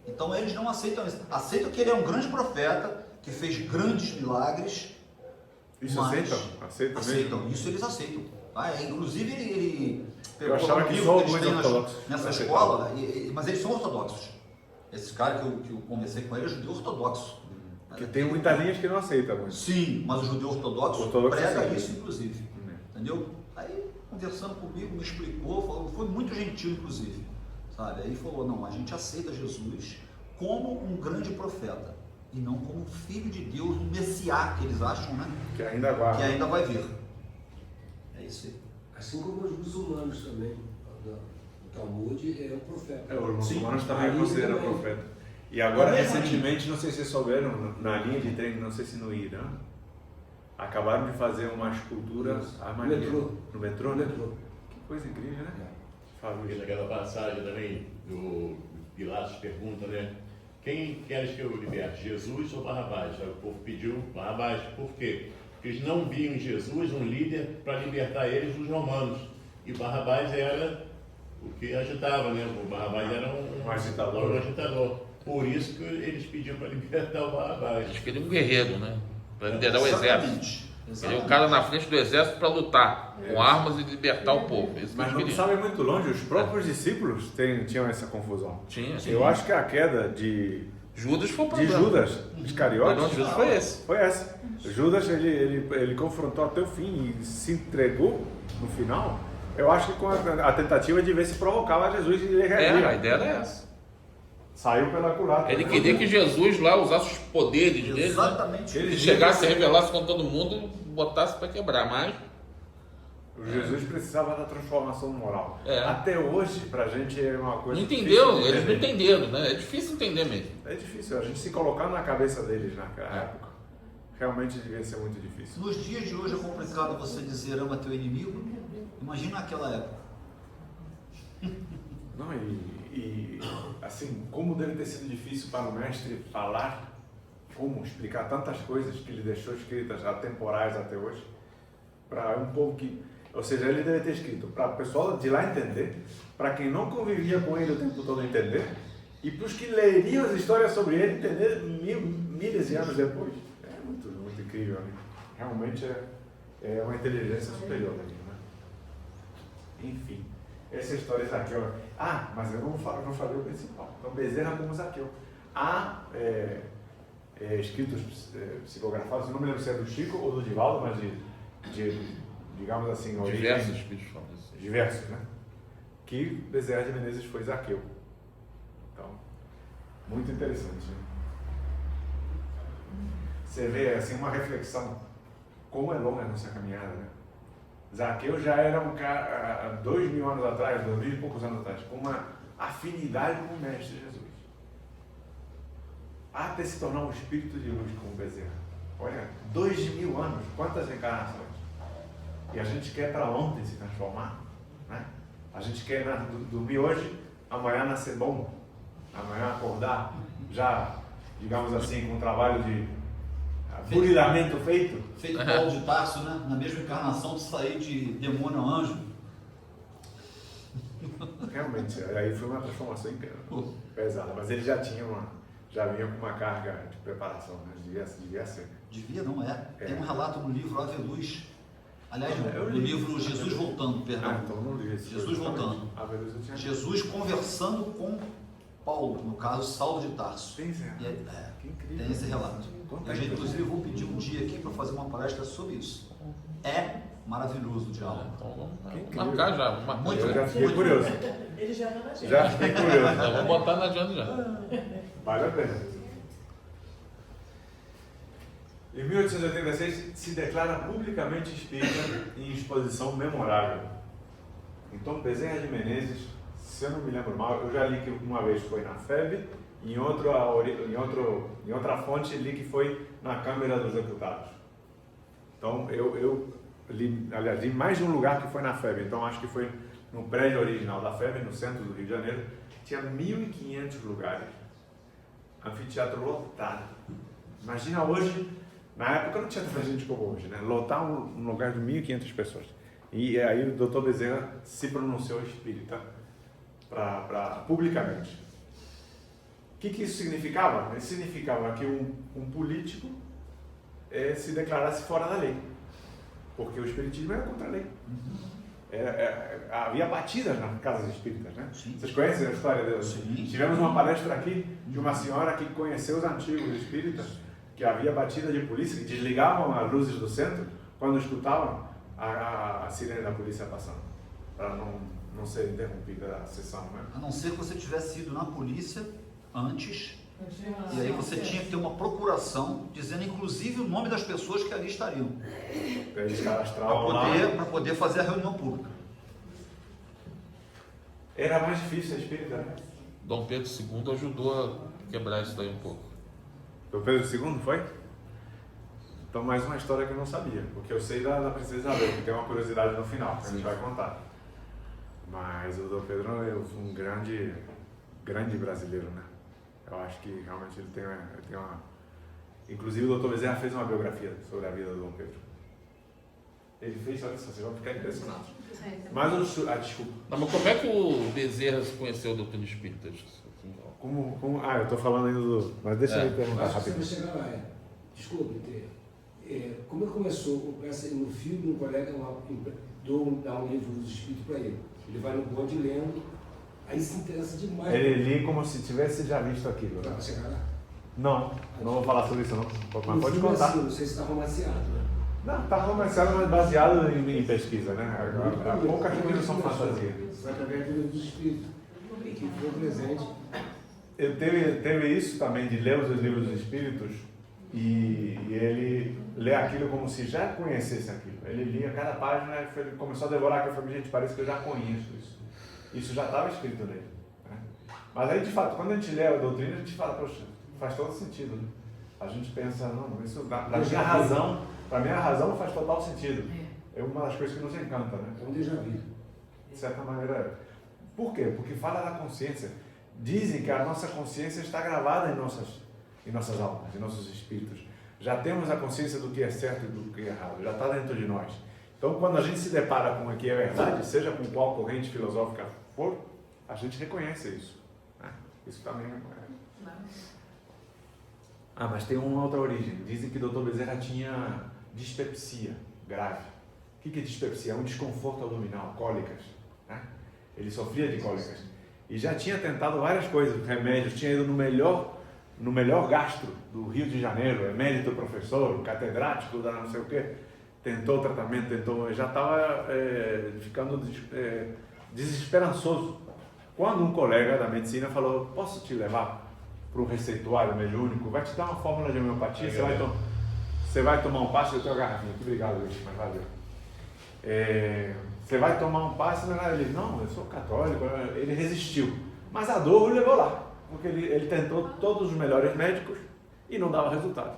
Então eles não aceitam isso. Aceitam que ele é um grande profeta, que fez grandes milagres. Isso mas aceitam mesmo? Isso eles aceitam. Inclusive ele Eu achava que só alguns ortodoxos nessa aceitavam. escola, mas eles são ortodoxos. Esse cara que eu conversei com ele é judeu ortodoxo. Porque tem muitas linhas que não aceitam muito. Sim, mas o judeu ortodoxo prega isso, inclusive. Entendeu? Aí, conversando comigo, me explicou, falou, foi muito gentil, inclusive. Sabe? Aí falou, não, a gente aceita Jesus como um grande profeta e não como filho de Deus, um Messiá, que eles acham, né? Que ainda vai. Que ainda vai vir. É isso aí. Assim como os muçulmanos também. O Talmud é um profeta. Os muçulmanos Sim. também Aí consideram também. profeta. E agora, Também, recentemente, não sei se vocês souberam, na linha de trem, não sei se no Irã, acabaram de fazer uma escultura no metrô, né? Que coisa incrível, né? E naquela passagem também, do Pilatos pergunta, né? Quem queres que eu liberte, Jesus ou Barrabás? Aí o povo pediu Barrabás. Por quê? Porque eles não viam em Jesus um líder para libertar eles dos romanos. E Barrabás era o que agitava, né? O Barrabás era um agitador. Por isso que eles pediam para libertar o Barrabás. Eles queriam um guerreiro, né? Para liderar o exército. Ele é o cara na frente do exército para lutar com armas e libertar o povo. Isso Mas não sabe muito longe, os próprios discípulos tinham essa confusão. Tinha. Eu acho que a queda de Judas foi o de problema. Judas Iscariotes. O de Judas foi esse. Foi essa. Judas, ele confrontou até o fim e se entregou no final. Eu acho que com a tentativa de ver se provocava Jesus e ele reagia. A ideia era essa. Saiu pela culatra. Ele queria que Jesus lá usasse os poderes dele, Exatamente. né? Ele chegasse, revelasse com todo mundo, botasse para quebrar, mas O Jesus precisava da transformação moral. É. Até hoje, pra gente é uma coisa não difícil entendeu, de eles não entender. entenderam, né? É difícil entender mesmo. É difícil, a gente se colocar na cabeça deles naquela época. Realmente devia ser muito difícil. Nos dias de hoje é complicado você dizer ama teu inimigo. Imagina naquela época. Não, e assim, como deve ter sido difícil para o mestre falar, como explicar tantas coisas que ele deixou escritas, atemporais até hoje, para um povo que, ou seja, ele deve ter escrito para o pessoal de lá entender, para quem não convivia com ele o tempo todo entender, e para os que leriam as histórias sobre ele entender milhares de anos depois. É muito, muito incrível, né? Realmente é uma inteligência superior ali, né? Enfim. Essa história de Zaqueu. Mas eu não falei o principal. Então, Bezerra como Zaqueu. Há escritos psicografados, eu não me lembro se é do Chico ou do Divaldo, mas digamos assim, Diversos espíritos falam isso. diversos, né? Que Bezerra de Menezes foi Zaqueu. Então, muito interessante, né? você vê assim uma reflexão, como é longa a nossa caminhada, né? Zaqueu já era um cara, há 2000 anos atrás, 2000 e poucos anos atrás, com uma afinidade com o Mestre Jesus. Até se tornar um espírito de luz como Bezerra. Olha, 2000 anos, quantas encarnações? E a gente quer para ontem se transformar, né? A gente quer dormir hoje, amanhã nascer bom, amanhã acordar já, digamos assim, com um trabalho de burilamento feito. Feito Paulo de Tarso, né? Na mesma encarnação de sair de demônio a anjo. Realmente, aí foi uma transformação pesada, mas ele já vinha com uma carga de preparação, né? Devia ser. Devia, não é? Tem um relato no livro Ave Luz. Aliás, Eu no li. livro Jesus Voltando, perdão. Ah, então não li esse. Jesus voltando. Jesus conversando com Paulo, no caso Saulo de Tarso. Tem esse relato. Que incrível. Tem esse relato. Eu já, inclusive, vou pedir um dia aqui para fazer uma palestra sobre isso. É maravilhoso o diálogo. Então vamos marcar já. Vamos marcar. Muito Eu já bom. fiquei curioso. Ele já está na gente. Já fiquei curioso. Então, vamos botar na agenda já. Vale a pena. Em 1886, se declara publicamente espírita em exposição memorável. Então, Bezerra de Menezes, se eu não me lembro mal, eu já li que uma vez foi na FEB, em outra fonte li que foi na Câmara dos Deputados. Então, eu li, aliás, li mais de um lugar que foi na FEB, então acho que foi no prédio original da FEB, no centro do Rio de Janeiro, tinha 1.500 lugares, anfiteatro lotado. Imagina hoje, na época não tinha tanta gente como hoje, né? Lotar um lugar de 1.500 pessoas. E aí o Dr. Bezerra se pronunciou espírita publicamente. O que isso significava? Isso significava que um político se declarasse fora da lei, porque o espiritismo era contra a lei. Havia batidas nas casas espíritas, né? Sim. Vocês conhecem a história delas? Sim. Tivemos uma palestra aqui de uma senhora que conheceu os antigos espíritas, que havia batida de polícia, que desligavam as luzes do centro quando escutavam a sirene da polícia passando, para não ser interrompida a sessão, né? A não ser que você tivesse ido na polícia antes, e aí você tinha que ter uma procuração dizendo inclusive o nome das pessoas que ali estariam, Eles cadastravam lá. para poder fazer a reunião pública. Era mais difícil a espírita, né? Dom Pedro II ajudou a quebrar isso daí um pouco. Dom Pedro II foi? Então, mais uma história que eu não sabia, porque eu sei da Princesa Isabel, que tem uma curiosidade no final, que a gente vai contar. Mas o Dom Pedro é um grande brasileiro, né? Eu acho que realmente ele tem uma... Inclusive o Dr. Bezerra fez uma biografia sobre a vida do Dom Pedro. Ele fez, olha só, vocês vão ficar impressionados. Mas desculpa. Não, mas como é que o Bezerra se conheceu a doutrina espírita? Eu estou falando ainda do... Mas deixa eu perguntar Acho que você rapidinho. vai chegar lá. Desculpe, como começou? No filme, um colega dá um livro dos espíritos para ele. Ele vai no bonde lendo, aí se interessa demais. Ele li como se tivesse já visto aquilo. Dá Né? para chegar lá? Não vou falar sobre isso não. Mas No pode filme é contar. assim, não sei se está romanceado, né? Não, está romanceado, mas baseado em pesquisa, né? Poucas coisas são fantasia. Vai através do livro dos espíritos, que foi presente. Teve isso também de ler os livros dos espíritos e ele lê aquilo como se já conhecesse aquilo. Ele lia cada página e ele começou a devorar aquilo e falou, gente, parece que eu já conheço isso. Isso já estava escrito nele. Né? Mas aí, de fato, quando a gente lê a doutrina, a gente fala, poxa, faz todo sentido. Né? A gente pensa, não, isso para minha razão faz total sentido. É uma das coisas que nos encanta, né? É um déjà vu. De certa maneira. Por quê? Porque fala da consciência. Dizem que a nossa consciência está gravada em nossas almas, em nossos espíritos. Já temos a consciência do que é certo e do que é errado, já está dentro de nós. Então, quando a gente se depara com o que é verdade, seja com qual corrente filosófica for, a gente reconhece isso. Né? Isso também é... mas tem uma outra origem. Dizem que o Dr. Bezerra tinha dispepsia grave. O que é dispepsia? É um desconforto abdominal, cólicas. Né? Ele sofria de cólicas. E já tinha tentado várias coisas, remédios, tinha ido no melhor gastro do Rio de Janeiro, emérito professor, catedrático, não sei o quê. Tentou o tratamento, já estava ficando desesperançoso. Quando um colega da medicina falou, posso te levar para um receituário mediúnico, vai te dar uma fórmula de homeopatia, você vai você vai tomar um passe, eu tenho a garrafinha aqui, obrigado, Luiz, mas valeu. Você vai tomar um passe, ele, não, eu sou católico, ele resistiu. Mas a dor o levou lá, porque ele tentou todos os melhores médicos e não dava resultado.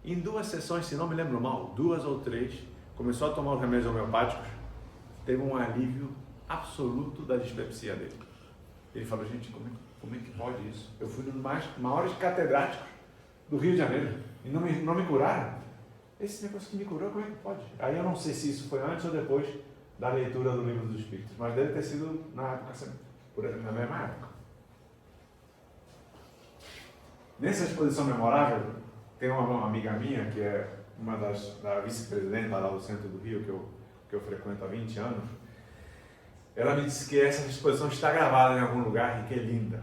Em 2 sessões, se não me lembro mal, 2 ou 3, começou a tomar os remédios homeopáticos, teve um alívio absoluto da dispepsia dele. Ele falou, gente, como é que pode isso? Eu fui um dos maiores catedráticos do Rio de Janeiro e não me curaram. Esse negócio que me curou, como é que pode? Aí eu não sei se isso foi antes ou depois da leitura do Livro dos Espíritos, mas deve ter sido na mesma época. Nessa exposição memorável, tem uma amiga minha, que é uma da vice-presidenta lá do centro do Rio, que eu frequento há 20 anos. Ela me disse que essa exposição está gravada em algum lugar e que é linda.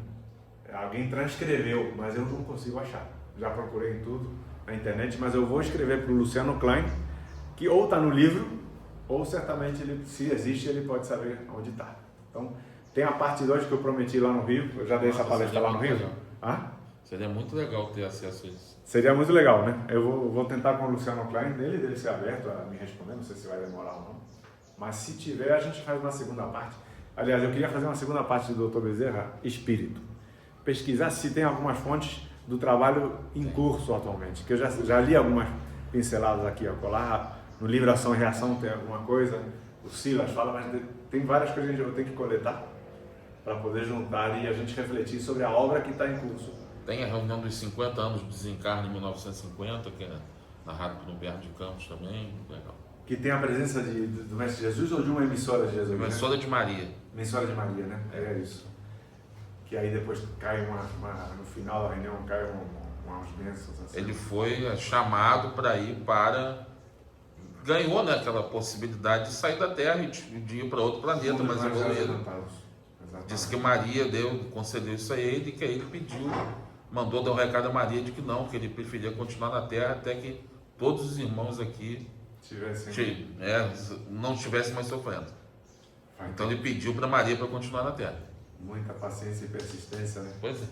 Alguém transcreveu, mas eu não consigo achar. Já procurei em tudo na internet, mas eu vou escrever para o Luciano Klein, que ou está no livro, ou certamente, se existe, ele pode saber onde está. Então, tem a parte 2 que eu prometi lá no Rio, eu já dei essa palestra lá no Rio. Seria muito legal ter acesso a isso. Seria muito legal, né? Eu vou tentar com o Luciano Klein, dele ser aberto a me responder, não sei se vai demorar ou não. Mas se tiver, a gente faz uma segunda parte. Aliás, eu queria fazer uma segunda parte do Dr. Bezerra, espírito. Pesquisar se tem algumas fontes do trabalho em curso atualmente, que eu já li algumas pinceladas aqui, acolá. No livro Ação e Reação tem alguma coisa, o Silas fala, mas tem várias coisas que eu tenho que coletar para poder juntar e a gente refletir sobre a obra que está em curso. Tem a reunião dos 50 anos do desencarne em 1950, que é narrado por Humberto de Campos também, legal. Que tem a presença do Mestre Jesus ou de uma emissora de Jesus? Emissora de Maria. Emissora de Maria, né? É isso. Que aí depois cai no final da reunião, cai umas bênçãos. Assim. Ele foi chamado para ir para... Ganhou, né, aquela possibilidade de sair da Terra e de ir para outro planeta mais evoluído. Disse que Maria concedeu isso a ele, que aí ele pediu, mandou dar um recado a Maria de que não, que ele preferia continuar na Terra até que todos os irmãos aqui não estivessem mais sofrendo. Então ele pediu para Maria para continuar na Terra. Muita paciência e persistência, né? Pois é.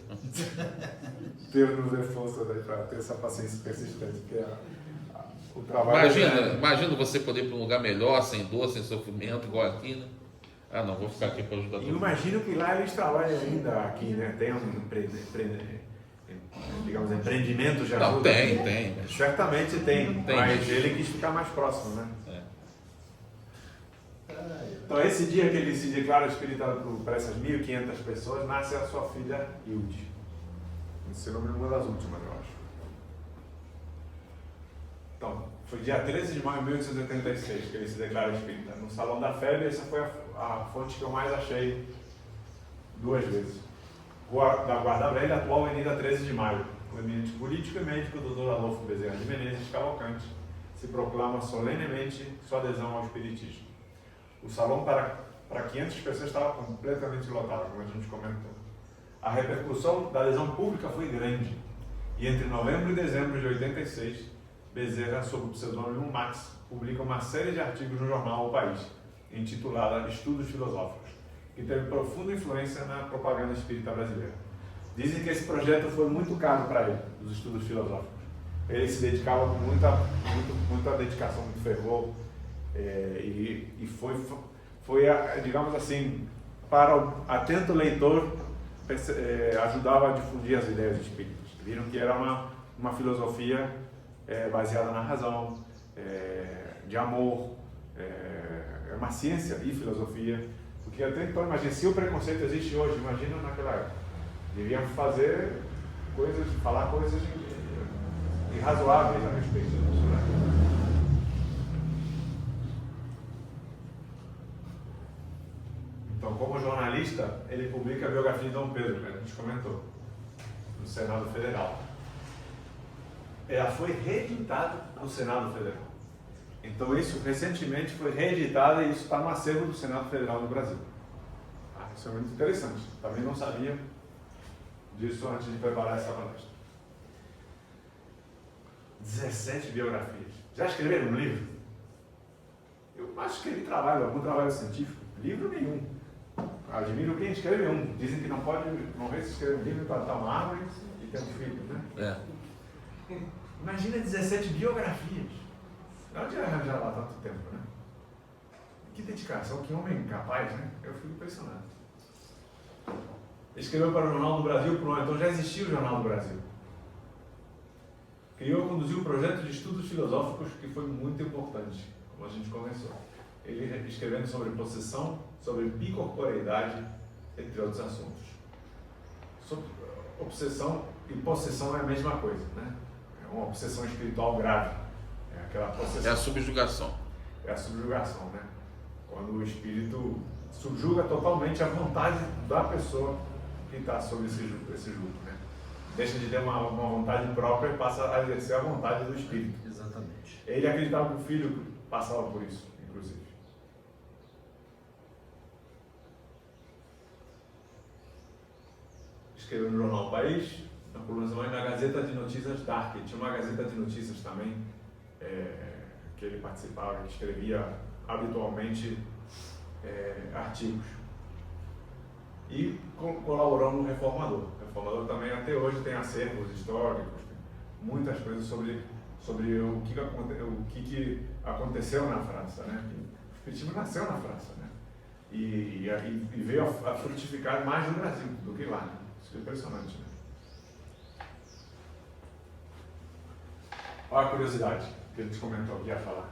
Deus nos dê força para ter essa paciência e persistência, porque o trabalho... Imagina você poder ir para um lugar melhor, sem dor, sem sofrimento, igual aqui, né? Ah, não, vou ficar aqui para ajudar todo mundo. Imagino que lá eles trabalham ainda aqui, né? Tem digamos, empreendimento já. Não, tem. Mas... Certamente tem, mas ele quis ficar mais próximo, né? Então, esse dia que ele se declara espírita para essas 1.500 pessoas, nasce a sua filha Hilde. Esse nome é uma das últimas, eu acho. Então, foi dia 13 de maio de 1886 que ele se declara espírita. No Salão da Febre, essa foi a fonte que eu mais achei 2 vezes. Rua da Guarda Velha, atual Avenida 13 de Maio. O eminente político e médico Dr. Adolfo Bezerra de Menezes Cavalcante se proclama solenemente sua adesão ao espiritismo. O salão para 500 pessoas estava completamente lotado, como a gente comentou. A repercussão da adesão pública foi grande. E entre novembro e dezembro de 86, Bezerra, sob o pseudônimo Max, publica uma série de artigos no jornal O País, intitulada Estudos Filosóficos, que teve profunda influência na propaganda espírita brasileira. Dizem que esse projeto foi muito caro para ele, os estudos filosóficos. Ele se dedicava com muita dedicação, muito fervor, e foi, digamos assim, para o atento leitor, ajudava a difundir as ideias espíritas. Viram que era uma filosofia baseada na razão, de amor, uma ciência e filosofia. Porque até então, imagina, se o preconceito existe hoje, imagina naquela época. Deviam fazer falar coisas irrazoáveis a respeito disso, né? Então, como jornalista, ele publica a biografia de Dom Pedro, que a gente comentou, no Senado Federal. Ela foi reeditada no Senado Federal. Então, isso recentemente foi reeditada e isso está no acervo do Senado Federal do Brasil. Isso é muito interessante. Também não sabia disso antes de preparar essa palestra. 17 biografias. Já escreveram um livro? Eu acho que ele algum trabalho científico. Livro nenhum. Admiro quem escreve um. Dizem que não pode morrer se escrever um livro e plantar uma árvore e ter um filho, né? Imagina 17 biografias. Onde ia arranjar lá tanto tempo, né? Que dedicação, que homem capaz, né? Eu fico impressionado. Escreveu para o Jornal do Brasil por um ano, então já existia o Jornal do Brasil. Criou e conduziu um projeto de estudos filosóficos que foi muito importante, como a gente começou. Ele escrevendo sobre possessão, sobre bicorporeidade, entre outros assuntos. Sobre obsessão e possessão é a mesma coisa, né? É uma obsessão espiritual grave. É aquela possessão. É a subjugação. É a subjugação, né? Quando o espírito subjuga totalmente a vontade da pessoa que está sob esse jugo, né? Deixa de ter uma vontade própria e passa a exercer a vontade do espírito. Exatamente. Ele acreditava que o filho passava por isso, inclusive. Escreveu no Jornal País, na coluna semana, na Gazeta de Notícias Dark. Tinha uma Gazeta de Notícias também, que ele participava, que escrevia habitualmente artigos. E colaborou no Reformador. O Reformador também até hoje tem acervos históricos, muitas coisas sobre o que aconteceu na França, né? O espiritismo nasceu na França, né? E veio a frutificar mais no Brasil do que lá, né? Isso é impressionante, né? Olha a curiosidade que a gente comentou que ia falar.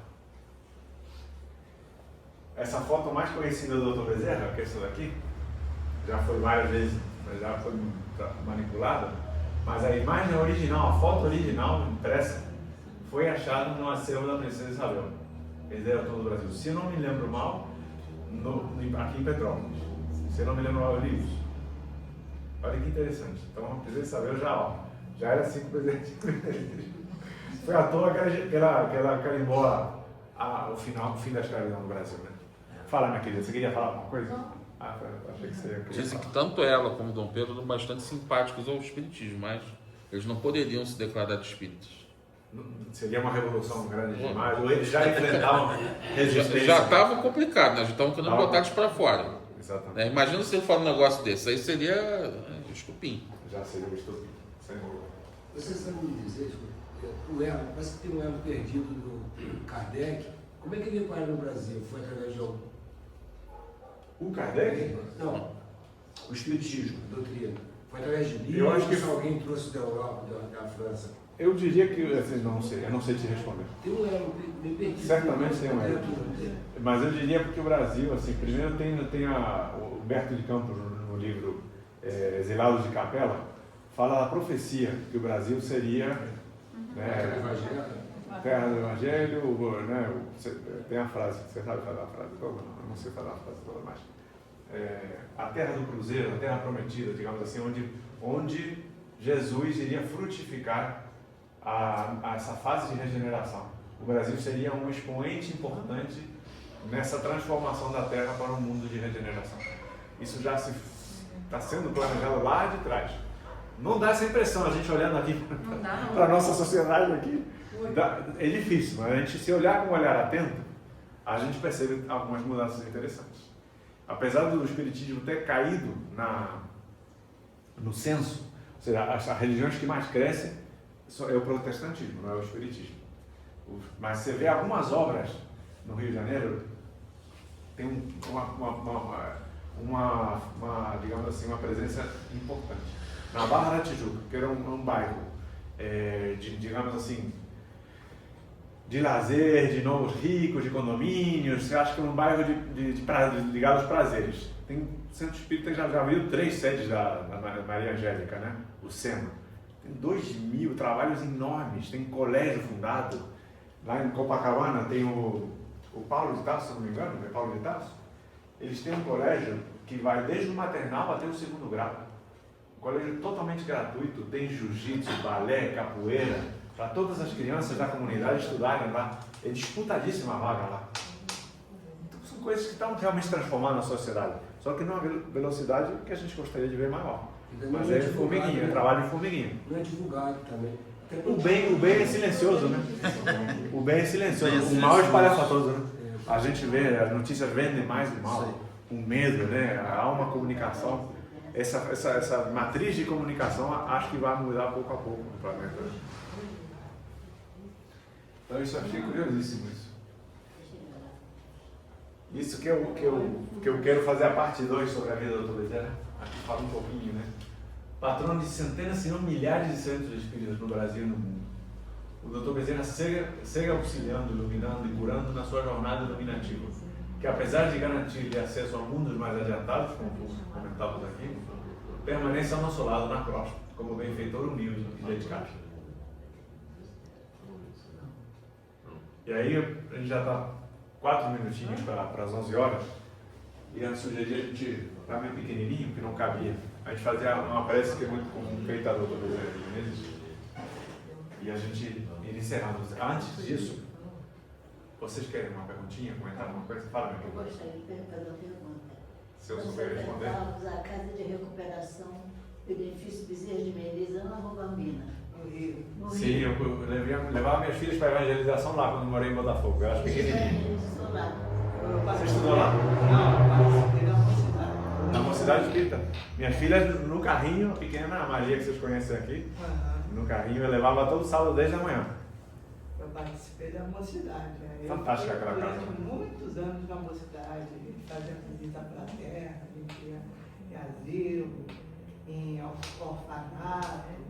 Essa foto mais conhecida do Dr. Bezerra, que é essa daqui, já foi várias vezes, já foi manipulada, mas a imagem original, a foto original impressa, foi achada no acervo da Princesa Isabel, ex-diretor do Brasil. Se eu não me lembro mal, aqui em Petrópolis. Se eu não me lembro mal, eu li isso. Olha que interessante. Então a Princesa Isabel já era 5 presidentes. Foi à toa que ela carimbou o fim da escravidão no Brasil, né? Fala, minha querida, você queria falar alguma coisa? Achei que você queria Dizem falar. que tanto ela como Dom Pedro eram bastante simpáticos ao espiritismo, mas eles não poderiam se declarar de espíritos. Seria uma revolução grande demais, ou eles já enfrentavam resistência. Já estava complicado, né? Já estavam querendo botar eles para fora. Exatamente. Né? Imagina se ele fala um negócio desse, aí seria estupim. Já seria um estupim, sem dúvida. Você sabe me dizer, o elo, parece que tem um elo perdido do Kardec. Como é que ele veio parar no Brasil? Foi através de algum? O Kardec? Não, o espiritismo, a doutrina. Foi através de livros, Eu acho que alguém trouxe da Europa, da França. Eu diria que, assim, eu não sei te responder. Tem um elo bem perdido. Certamente tem um elo. Mas eu diria porque o Brasil, assim, primeiro tem o Humberto de Campos no livro Exilados de Capela, fala da profecia que o Brasil seria terra do Evangelho, né? Tem a frase, você sabe falar a frase toda? Eu não sei falar a frase toda, mas a terra do cruzeiro, a terra prometida, digamos assim, onde Jesus iria frutificar essa fase de regeneração. O Brasil seria um expoente importante nessa transformação da terra para um mundo de regeneração. Isso já está sendo planejado lá de trás. Não dá essa impressão, a gente olhando aqui para a nossa sociedade aqui. É difícil, mas a gente, se olhar com um olhar atento, a gente percebe algumas mudanças interessantes. Apesar do espiritismo ter caído no censo, ou seja, as religiões que mais crescem é o protestantismo, não é o espiritismo. Mas você vê algumas obras no Rio de Janeiro, tem digamos assim, uma presença importante. Na Barra da Tijuca, que era um bairro, digamos assim, de lazer, de novos ricos, de condomínios, você acha que é um bairro ligado aos prazeres. Tem centro espírita, já abriu 3 sedes da Maria Angélica, né? O SEMA. Tem 2.000 trabalhos enormes, tem colégio fundado. Lá em Copacabana tem o Paulo de Tarso, se não me engano, é Paulo de Tarso. Eles têm um colégio que vai desde o maternal até o 2º grau. Um colégio totalmente gratuito, tem jiu-jitsu, balé, capoeira, para todas as crianças da comunidade estudarem lá. É disputadíssima a vaga lá. Então são coisas que estão realmente transformando a sociedade. Só que numa velocidade que a gente gostaria de ver maior. Mas é formiguinha, é trabalho de formiguinha. Não é divulgado também. O bem é silencioso, né? O bem é silencioso. O mal é espalhafatoso, né? A gente vê, as notícias vendem mais o mal, o medo, né? Há uma comunicação. Essa matriz de comunicação acho que vai mudar pouco a pouco no planeta. Então isso eu achei curiosíssimo isso. Isso que eu quero fazer a parte 2 sobre a vida do Dr. Bezerra. Aqui fala um pouquinho, né? Patrono de centenas, se não milhares de centros espíritas no Brasil e no mundo. O Dr. Bezerra segue auxiliando, iluminando e curando na sua jornada iluminativa, que apesar de garantir-lhe acesso a mundos mais adiantados, como comentávamos aqui, permanece ao nosso lado na crosta, como benfeitor humilde e dedicado. E aí a gente já está 4 minutinhos para as 11 horas, e eu sugeri a gente, para mim pequenininho, que não cabia, a gente fazia uma prece que é muito comum, feita do Dr. Bezerra de Menezes, e a gente ir encerrando. Antes disso, vocês querem uma perguntinha, comentar alguma coisa? Fala, meu Eu querido. gostaria de fazer uma pergunta. Se eu souber responder. Você a Casa de Recuperação Benefício Bezerra de Menezes na Nova Bambina, no Rio. Sim, eu levava minhas filhas para evangelização lá, quando morei em Botafogo. Eu era pequenininho. Você estudou lá? Não, participei da mocidade. Na Mocidade Espírita. Minhas filhas no carrinho, a pequena a Maria, que vocês conhecem aqui, no carrinho eu levava todo sábado desde a manhã. Eu participei da mocidade. Aí Fantástica eu fui aquela casa. durante muitos anos na mocidade, fazia visita para a terra, a gente ia em asilo, em orfanato.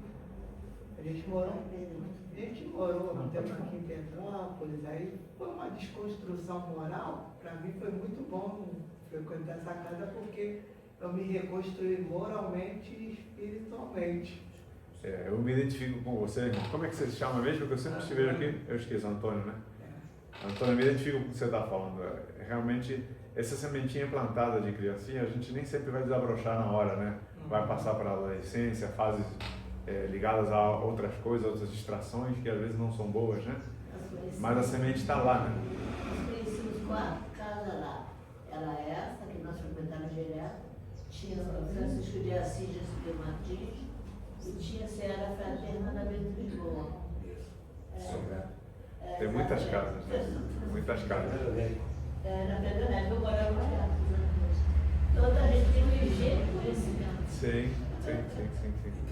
A gente morou um tempo aqui em Petrópolis, aí foi uma desconstrução moral. Para mim foi muito bom frequentar essa casa porque eu me reconstruí moralmente e espiritualmente. Eu me identifico com você, irmão. Como é que você se chama mesmo? Porque eu sempre te vejo aqui. Eu esqueço, Antônio, né? Antônio, eu me identifico com o que você está falando. Realmente, essa sementinha plantada de criancinha, a gente nem sempre vai desabrochar na hora, né? Vai passar para a adolescência, fases ligadas a outras coisas, outras distrações que às vezes não são boas, né? Mas a semente está lá, né? Nós conhecemos 4 casas lá. Era essa, que nós frequentávamos direto. Tinha Francisco de Assis de Martins e tinha a Seara Fraterna da Bento de Lisboa. Tem muitas casas, né? Muitas casas. Na Pedro Neto, eu morava lá. Toda a gente tem um ligeiro conhecimento. Sim.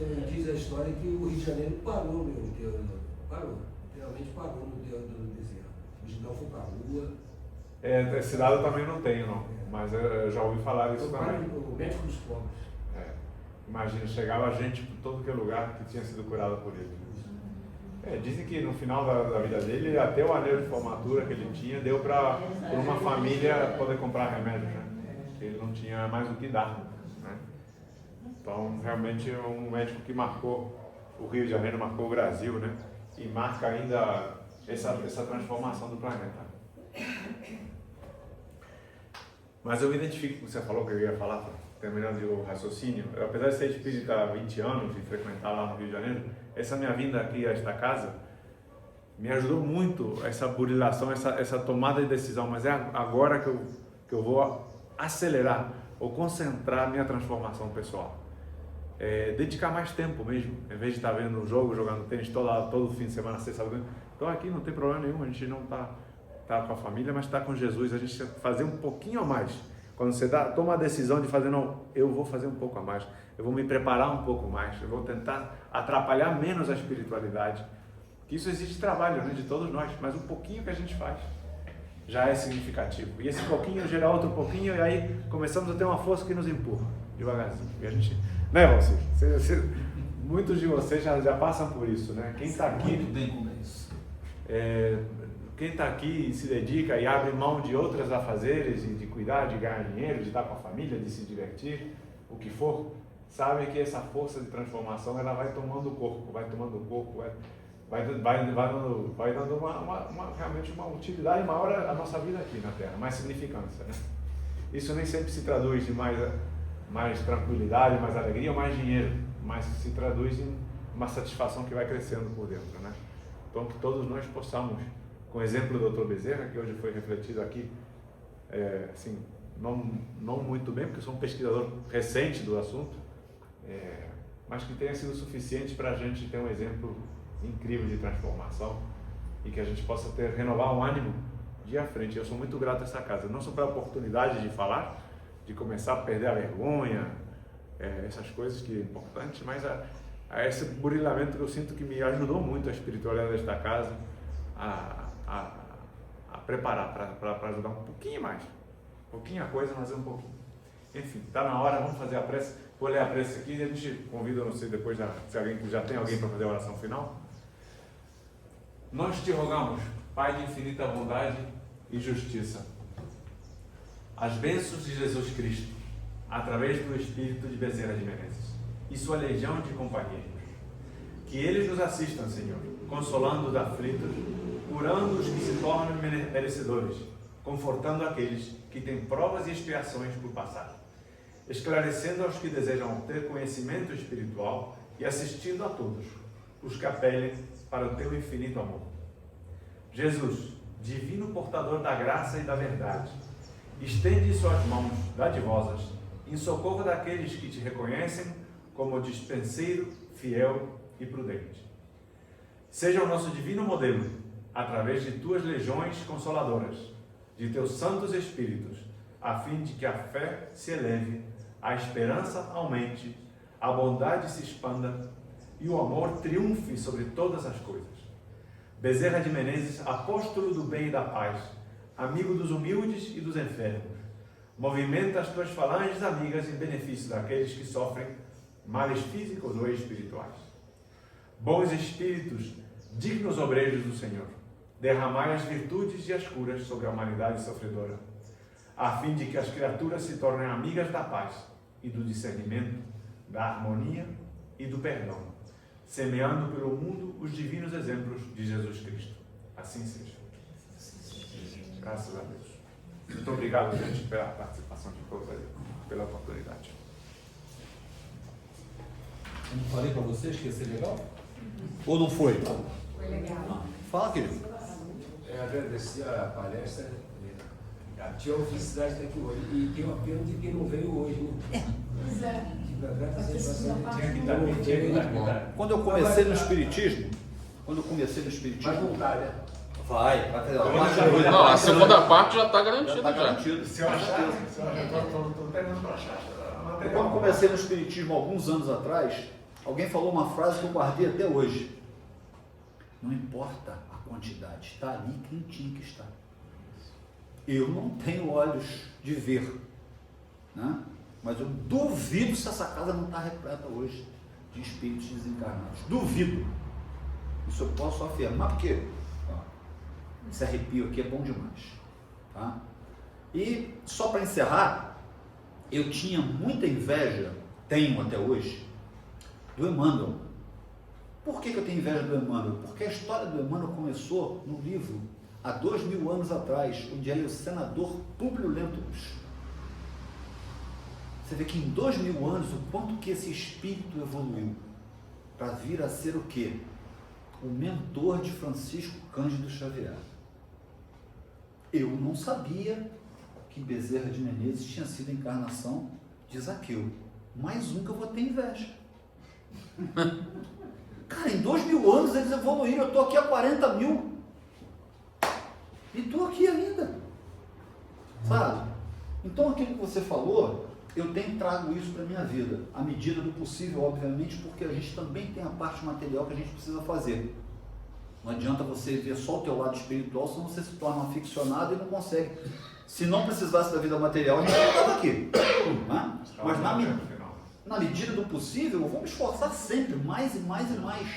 Então diz a história que o Rio de Janeiro parou no enterro, realmente parou no enterro do Bezerra. O Gidão foi para a rua. Esse dado eu também não tenho, não. Mas eu já ouvi falar isso também. O médico dos pobres. Imagina, chegava gente por todo que é lugar que tinha sido curada por ele. Dizem que no final da vida dele, até o anel de formatura que ele tinha, deu para uma família poder comprar remédio, né? Ele não tinha mais o que dar, né? Então, realmente, é um médico que marcou o Rio de Janeiro, marcou o Brasil, né? E marca ainda essa transformação do planeta. Mas eu me identifico com o que você falou, que eu ia falar, terminando o raciocínio. Apesar de ser espírita há 20 anos e frequentar lá no Rio de Janeiro, essa minha vinda aqui a esta casa me ajudou muito, essa burilação, essa tomada de decisão. Mas é agora que eu vou acelerar ou concentrar a minha transformação pessoal. Dedicar mais tempo mesmo, em vez de estar vendo o jogo, jogando tênis todo fim de semana, sexta, sábado. Então aqui não tem problema nenhum, a gente não está com a família, mas está com Jesus. A gente fazer um pouquinho a mais. Quando você toma a decisão de fazer, não, eu vou fazer um pouco a mais, eu vou me preparar um pouco mais, eu vou tentar atrapalhar menos a espiritualidade. Que isso exige trabalho, né, de todos nós, mas um pouquinho que a gente faz já é significativo. E esse pouquinho gera outro pouquinho, e aí começamos a ter uma força que nos empurra devagarzinho. E a gente, né, Valcir? Muitos de vocês já passam por isso, né? Quem está aqui, Muito bem como é isso. Quem está aqui e se dedica e abre mão de outras afazeres, e de cuidar, de ganhar dinheiro, de estar com a família, de se divertir, o que for, sabe que essa força de transformação ela vai tomando o corpo, vai dando realmente uma utilidade maior à nossa vida aqui na Terra, mais significância, né? Isso nem sempre se traduz em mais tranquilidade, mais alegria ou mais dinheiro, mas se traduz em uma satisfação que vai crescendo por dentro, né? Então que todos nós possamos, com o exemplo do Dr. Bezerra, que hoje foi refletido aqui, assim, não muito bem, porque eu sou um pesquisador recente do assunto, mas que tenha sido suficiente para a gente ter um exemplo incrível de transformação e que a gente possa renovar o ânimo de ir à frente. Eu sou muito grato a essa casa, não só pela oportunidade de falar, de começar a perder a vergonha, essas coisas que é importante, mas a esse burilamento que eu sinto que me ajudou muito a espiritualidade desta casa, a preparar para ajudar um pouquinho mais. Um pouquinho a coisa, mas um pouquinho. Enfim, está na hora, vamos fazer a prece. Vou ler a prece aqui e a gente convida, não sei, depois se alguém já tem alguém para fazer a oração final. Nós te rogamos, Pai de infinita bondade e justiça, as bênçãos de Jesus Cristo, através do Espírito de Bezerra de Menezes e sua legião de companheiros, que eles nos assistam, Senhor, consolando os aflitos, curando os que se tornam merecedores, confortando aqueles que têm provas e expiações por passar, esclarecendo aos que desejam ter conhecimento espiritual e assistindo a todos os que apelem para o teu infinito amor. Jesus, divino portador da graça e da verdade, estende suas mãos dadivosas em socorro daqueles que te reconhecem como dispenseiro, fiel e prudente. Seja o nosso divino modelo, através de tuas legiões consoladoras, de teus santos espíritos, a fim de que a fé se eleve, a esperança aumente, a bondade se expanda e o amor triunfe sobre todas as coisas. Bezerra de Menezes, apóstolo do bem e da paz, amigo dos humildes e dos enfermos, movimenta as tuas falanges amigas em benefício daqueles que sofrem males físicos ou espirituais. Bons espíritos, dignos obreiros do Senhor, derramai as virtudes e as curas sobre a humanidade sofredora, a fim de que as criaturas se tornem amigas da paz e do discernimento, da harmonia e do perdão, semeando pelo mundo os divinos exemplos de Jesus Cristo. Assim seja. Graças a Deus. Muito obrigado, gente, pela participação de todos aí, pela oportunidade. Eu não falei para vocês que ia ser legal? Ou não foi? Foi legal. Fala, querido. Agradecer a palestra. Tinha uma felicidade de estar aqui hoje. E tenho uma pena de quem não veio hoje, né? Pois é. Tinha que estar. Quando eu comecei no Espiritismo, Vai voltar, né? vai fazer a parte Não, a segunda parte já está garantida. está garantido. Se eu achar, estou treinando para achar. Eu, quando comecei no Espiritismo alguns anos atrás, alguém falou uma frase que eu guardei até hoje. Não importa a quantidade, está ali quem tinha que estar. Eu não tenho olhos de ver, né? Mas eu duvido se essa casa não está repleta hoje de espíritos desencarnados. Duvido. Isso eu posso afirmar, porque esse arrepio aqui é bom demais. Tá? E só para encerrar, eu tinha muita inveja, tenho até hoje, do Emmanuel. Por que eu tenho inveja do Emmanuel? Porque a história do Emmanuel começou no livro há 2000 anos atrás, onde era o senador Públio Lentulus. Você vê que em 2000 anos, o quanto que esse espírito evoluiu para vir a ser o quê? O mentor de Francisco Cândido Xavier. Eu não sabia que Bezerra de Menezes tinha sido a encarnação de Zaqueu. Mais um que eu vou ter inveja. Cara, em 2000 anos eles evoluíram, eu estou aqui há 40 mil. E estou aqui ainda. Sabe? Então aquilo que você falou, eu trago isso para a minha vida, à medida do possível, obviamente, porque a gente também tem a parte material que a gente precisa fazer. Não adianta você ver só o teu lado espiritual, senão você se torna um aficionado e não consegue. Se não precisasse da vida material, a gente não estava aqui. Né? Mas na medida do possível, eu vou me esforçar sempre, mais e mais e mais.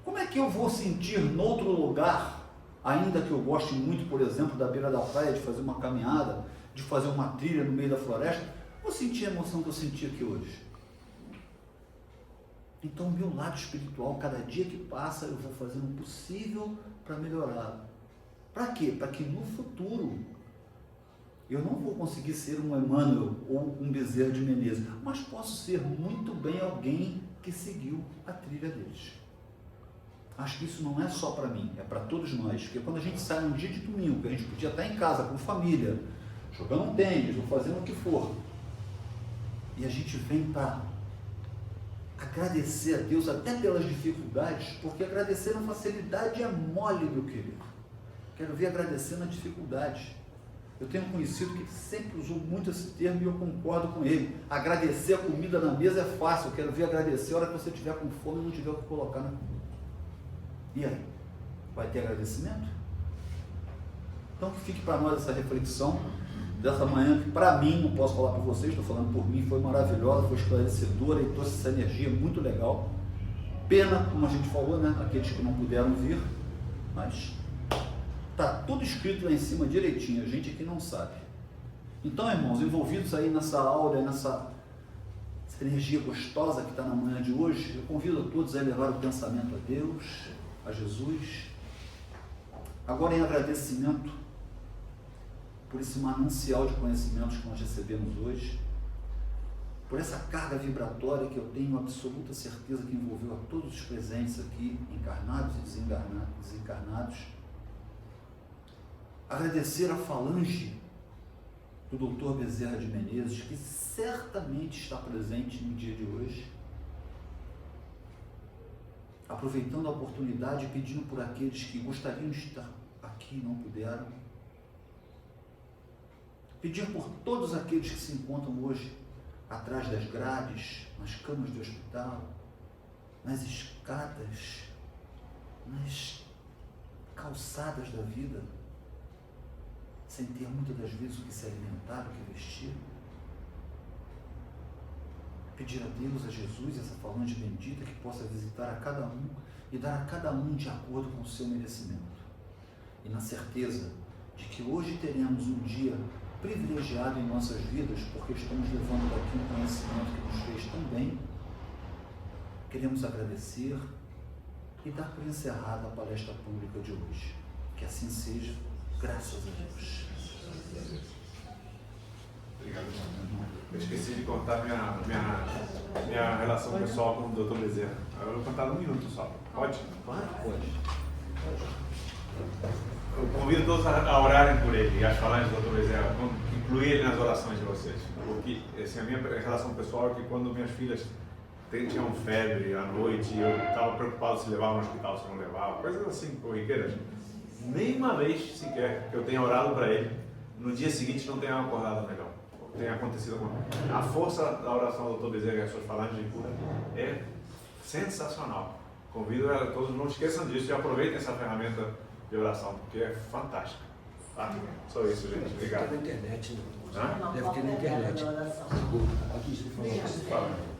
Como é que eu vou sentir noutro lugar, ainda que eu goste muito, por exemplo, da beira da praia, de fazer uma caminhada, de fazer uma trilha no meio da floresta, vou sentir a emoção que eu senti aqui hoje. Então, o meu lado espiritual, cada dia que passa, eu vou fazendo o possível para melhorar. Para quê? Para que no futuro eu não vou conseguir ser um Emmanuel ou um Bezerra de Menezes, mas posso ser muito bem alguém que seguiu a trilha deles. Acho que isso não é só para mim, é para todos nós. Porque quando a gente sai num dia de domingo, que a gente podia estar em casa com família, jogando um tênis, ou fazendo o que for, e a gente vem para agradecer a Deus até pelas dificuldades, porque agradecer na facilidade é mole, meu querido. Quero ver agradecer na dificuldade. Eu tenho um conhecido que sempre usou muito esse termo e eu concordo com ele. Agradecer a comida na mesa é fácil, eu quero ver agradecer a hora que você estiver com fome e não tiver o que colocar na comida. E aí? vai ter agradecimento? Então que fique para nós essa reflexão dessa manhã, que para mim, não posso falar por vocês, estou falando por mim, foi maravilhosa, foi esclarecedora e trouxe essa energia muito legal. Pena, como a gente falou, né? Aqueles que não puderam vir, mas está tudo escrito lá em cima direitinho, a gente aqui não sabe. Então, irmãos, envolvidos aí nessa aura, nessa energia gostosa que está na manhã de hoje, eu convido a todos a elevar o pensamento a Deus, a Jesus, agora em agradecimento por esse manancial de conhecimentos que nós recebemos hoje, por essa carga vibratória que eu tenho absoluta certeza que envolveu a todos os presentes aqui, encarnados e desencarnados. Agradecer a falange do Dr. Bezerra de Menezes, que certamente está presente no dia de hoje, aproveitando a oportunidade e pedindo por aqueles que gostariam de estar aqui e não puderam, pedir por todos aqueles que se encontram hoje atrás das grades, nas camas de hospital, nas escadas, nas calçadas da vida, sem ter muitas das vezes o que se alimentar, o que vestir. Pedir a Deus, a Jesus, essa falange bendita, que possa visitar a cada um e dar a cada um de acordo com o seu merecimento. E na certeza de que hoje teremos um dia privilegiado em nossas vidas, porque estamos levando daqui um conhecimento que nos fez tão bem, queremos agradecer e dar por encerrada a palestra pública de hoje. Que assim seja, graças a Deus. Obrigado. Eu esqueci de contar minha relação pessoal com o Dr. Bezerra. Eu vou contar num minuto só. Pode? Claro, pode. Eu convido todos a orarem por ele e as falanges do Dr. Bezerra, incluir ele nas orações de vocês. Porque assim, a minha relação pessoal é que quando minhas filhas tinham febre à noite e eu estava preocupado se levavam no hospital, se não levavam, coisas assim, corriqueiras. Nem uma vez sequer que eu tenha orado para ele, no dia seguinte não tenha acordado melhor. Tenha acontecido com ele. A força da oração do Dr. Bezerra e as suas falanges de cura é sensacional. Convido a todos, não esqueçam disso e aproveitem essa ferramenta de oração, porque é fantástica. Tá? Só isso, gente. Obrigado. Deve ter na internet, Não, Deve ter na internet. oração. Aqui, você falou. Fala.